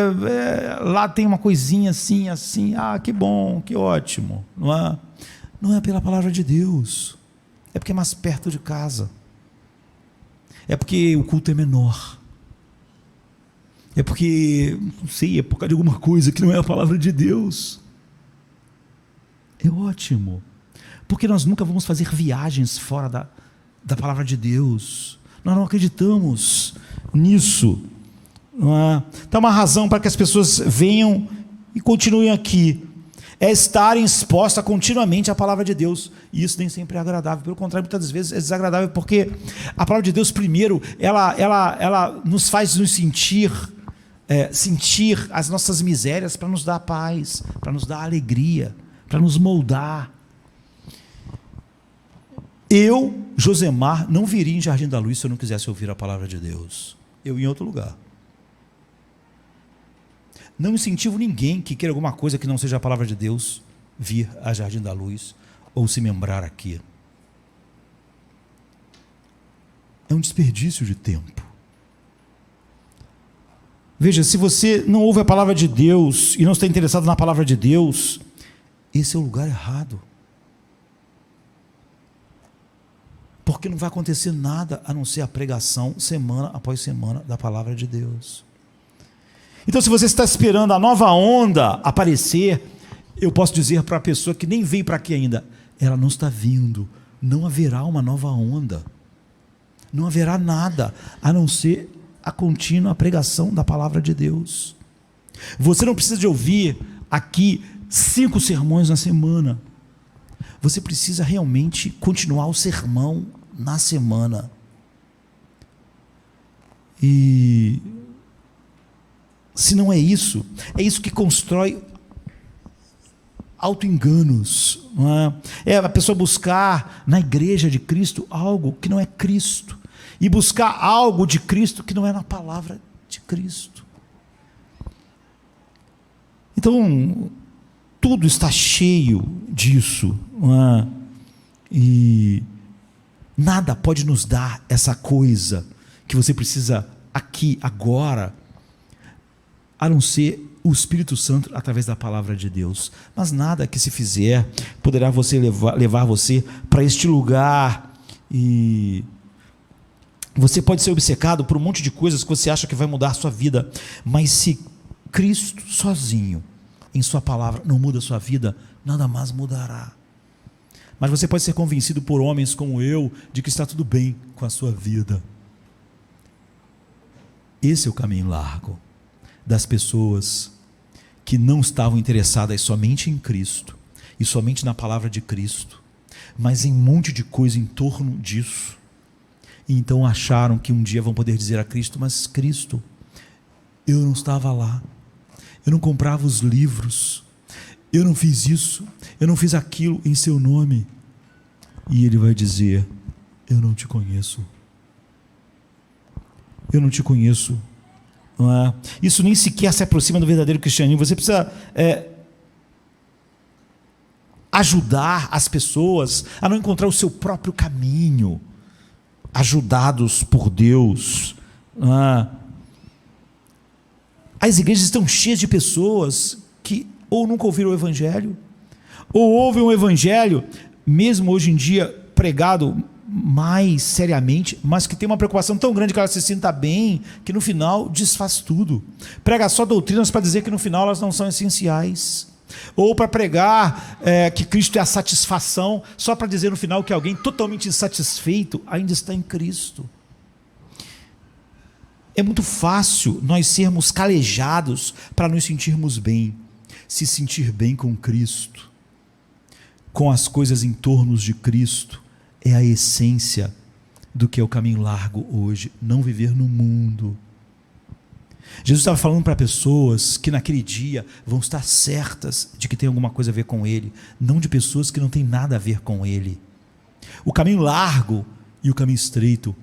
lá tem uma coisinha assim, assim. Ah, que bom, que ótimo. Não é pela palavra de Deus, é porque é mais perto de casa, é porque o culto é menor, é porque, não sei, é por causa de alguma coisa que não é a palavra de Deus. É ótimo, porque nós nunca vamos fazer viagens fora da palavra de Deus. Nós não acreditamos nisso. Então, uma razão para que as pessoas venham e continuem aqui é estarem expostas continuamente à palavra de Deus, e isso nem sempre é agradável, pelo contrário, muitas vezes é desagradável, porque a palavra de Deus, primeiro, ela nos faz nos sentir as nossas misérias, para nos dar paz, para nos dar alegria, para nos moldar. Eu, Josemar, não viria em Jardim da Luz se eu não quisesse ouvir a palavra de Deus. Eu ia em outro lugar. Não incentivo ninguém que queira alguma coisa que não seja a palavra de Deus vir a Jardim da Luz ou se membrar aqui. É um desperdício de tempo. Veja, se você não ouve a palavra de Deus e não está interessado na palavra de Deus, esse é o lugar errado. Porque não vai acontecer nada a não ser a pregação semana após semana da palavra de Deus. Então, se você está esperando a nova onda aparecer, eu posso dizer para a pessoa que nem veio para aqui ainda, ela não está vindo, não haverá uma nova onda, não haverá nada a não ser a contínua pregação da palavra de Deus. Você não precisa de ouvir aqui 5 sermões na semana, você precisa realmente continuar o sermão na semana. E se não é isso que constrói auto-enganos, não é? É a pessoa buscar na igreja de Cristo algo que não é Cristo, e buscar algo de Cristo que não é na palavra de Cristo. Então, tudo está cheio disso, não é? E nada pode nos dar essa coisa que você precisa aqui, agora, a não ser o Espírito Santo através da palavra de Deus. Mas nada que se fizer poderá levar você para este lugar, e você pode ser obcecado por um monte de coisas que você acha que vai mudar a sua vida, mas se Cristo sozinho, em sua palavra, não muda a sua vida, nada mais mudará. Mas você pode ser convencido por homens como eu, de que está tudo bem com a sua vida. Esse é o caminho largo das pessoas que não estavam interessadas somente em Cristo e somente na palavra de Cristo, mas em um monte de coisa em torno disso, e então acharam que um dia vão poder dizer a Cristo: mas Cristo, eu não estava lá, eu não comprava os livros, eu não fiz isso, eu não fiz aquilo em seu nome. E ele vai dizer: eu não te conheço, eu não te conheço. Não é? Isso nem sequer se aproxima do verdadeiro cristianismo. Você precisa ajudar as pessoas a não encontrar o seu próprio caminho, ajudados por Deus. Não é? As igrejas estão cheias de pessoas que ou nunca ouviram o Evangelho, ou ouvem o Evangelho, mesmo hoje em dia pregado mais seriamente, mas que tem uma preocupação tão grande que ela se sinta bem, que no final desfaz tudo. Prega só doutrinas para dizer que no final elas não são essenciais, ou para pregar que Cristo é a satisfação, só para dizer no final que alguém totalmente insatisfeito ainda está em Cristo. É muito fácil nós sermos calejados para nos sentirmos bem. Se sentir bem com Cristo, com as coisas em torno de Cristo, é a essência do que é o caminho largo hoje. Não viver no mundo, Jesus estava falando para pessoas que naquele dia vão estar certas de que tem alguma coisa a ver com Ele, não de pessoas que não têm nada a ver com Ele. O caminho largo e o caminho estreito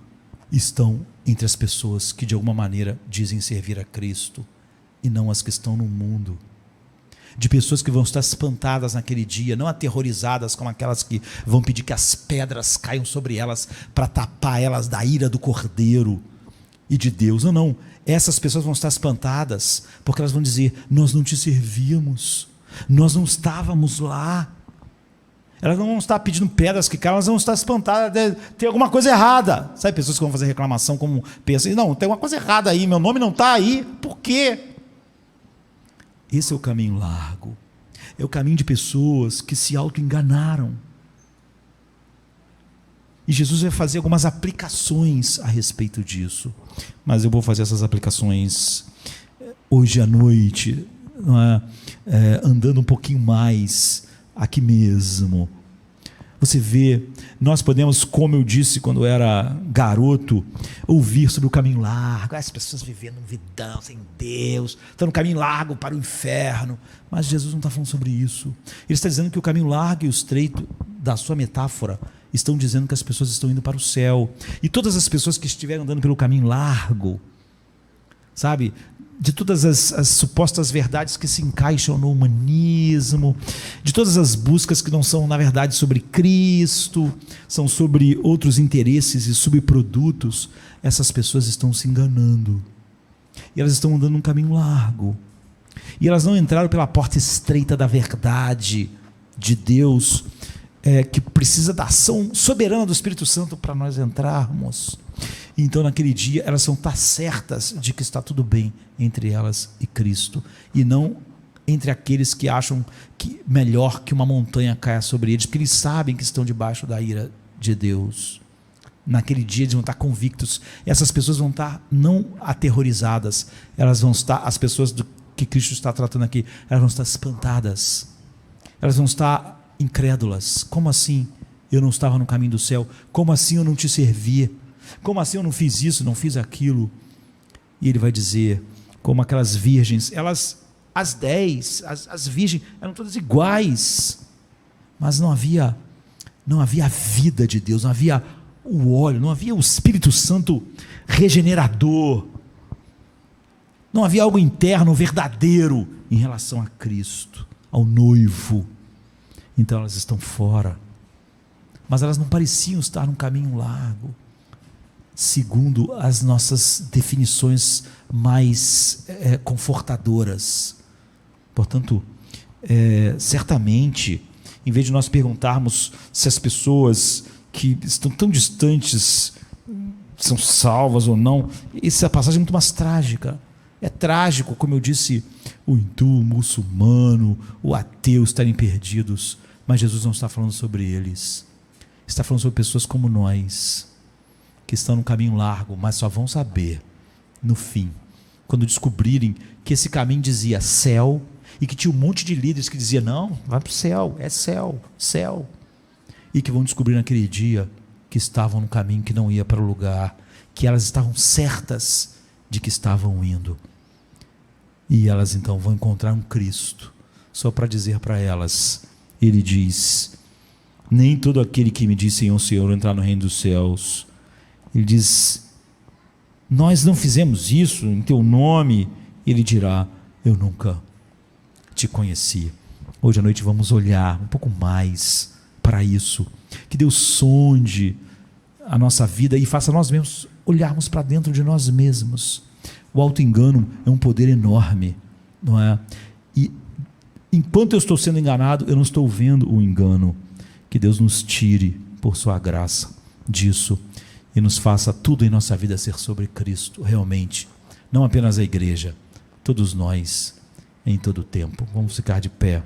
estão entre as pessoas que de alguma maneira dizem servir a Cristo e não as que estão no mundo. De pessoas que vão estar espantadas naquele dia, não aterrorizadas como aquelas que vão pedir que as pedras caiam sobre elas para tapar elas da ira do Cordeiro e de Deus. Não. Essas pessoas vão estar espantadas porque elas vão dizer: nós não te servíamos, nós não estávamos lá. Elas não vão estar pedindo pedras que caiam, elas vão estar espantadas, tem alguma coisa errada. Sabe, pessoas que vão fazer reclamação como pensam: não, tem alguma coisa errada aí, meu nome não está aí, por quê? Esse é o caminho largo, é o caminho de pessoas que se auto-enganaram. E Jesus vai fazer algumas aplicações a respeito disso, mas eu vou fazer essas aplicações hoje à noite, não é? Andando um pouquinho mais aqui mesmo. Você vê, nós podemos, como eu disse quando eu era garoto, ouvir sobre o caminho largo, as pessoas vivendo um vidão sem Deus, estão no caminho largo para o inferno, mas Jesus não está falando sobre isso. Ele está dizendo que o caminho largo e o estreito da sua metáfora estão dizendo que as pessoas estão indo para o céu, e todas as pessoas que estiverem andando pelo caminho largo, sabe, de todas as supostas verdades que se encaixam no humanismo, de todas as buscas que não são na verdade sobre Cristo, são sobre outros interesses e subprodutos, essas pessoas estão se enganando, e elas estão andando num caminho largo, e elas não entraram pela porta estreita da verdade de Deus, que precisa da ação soberana do Espírito Santo para nós entrarmos. Então naquele dia elas vão estar certas de que está tudo bem entre elas e Cristo, e não entre aqueles que acham que melhor que uma montanha caia sobre eles, porque eles sabem que estão debaixo da ira de Deus. Naquele dia eles vão estar convictos, essas pessoas vão estar não aterrorizadas, elas vão estar, as pessoas que Cristo está tratando aqui, elas vão estar espantadas, elas vão estar incrédulas. Como assim eu não estava no caminho do céu? Como assim eu não te servi? Como assim eu não fiz isso, não fiz aquilo? E ele vai dizer, como aquelas virgens, elas, as 10, as virgens, eram todas iguais, mas não havia a vida de Deus, não havia o óleo, não havia o Espírito Santo regenerador, não havia algo interno, verdadeiro, em relação a Cristo, ao noivo. Então elas estão fora, mas elas não pareciam estar num caminho largo, segundo as nossas definições mais confortadoras. Portanto, certamente, em vez de nós perguntarmos se as pessoas que estão tão distantes são salvas ou não, essa passagem é muito mais trágica. É trágico, como eu disse, o hindu, o muçulmano, o ateu estarem perdidos, mas Jesus não está falando sobre eles, está falando sobre pessoas como nós, que estão no caminho largo, mas só vão saber no fim, quando descobrirem que esse caminho dizia céu, e que tinha um monte de líderes que diziam, não, vai para o céu, é céu, céu, e que vão descobrir naquele dia que estavam no caminho que não ia para o lugar, que elas estavam certas de que estavam indo, e elas então vão encontrar um Cristo, só para dizer para elas, ele diz, nem todo aquele que me diz Senhor, Senhor, entrar no reino dos céus. Ele diz, nós não fizemos isso em teu nome. Ele dirá, eu nunca te conheci. Hoje à noite vamos olhar um pouco mais para isso, que Deus sonde a nossa vida e faça nós mesmos olharmos para dentro de nós mesmos. O auto-engano é um poder enorme, não é? E enquanto eu estou sendo enganado, eu não estou vendo o engano. Que Deus nos tire, por sua graça, disso, e nos faça tudo em nossa vida ser sobre Cristo, realmente, não apenas a igreja, todos nós, em todo o tempo. Vamos ficar de pé.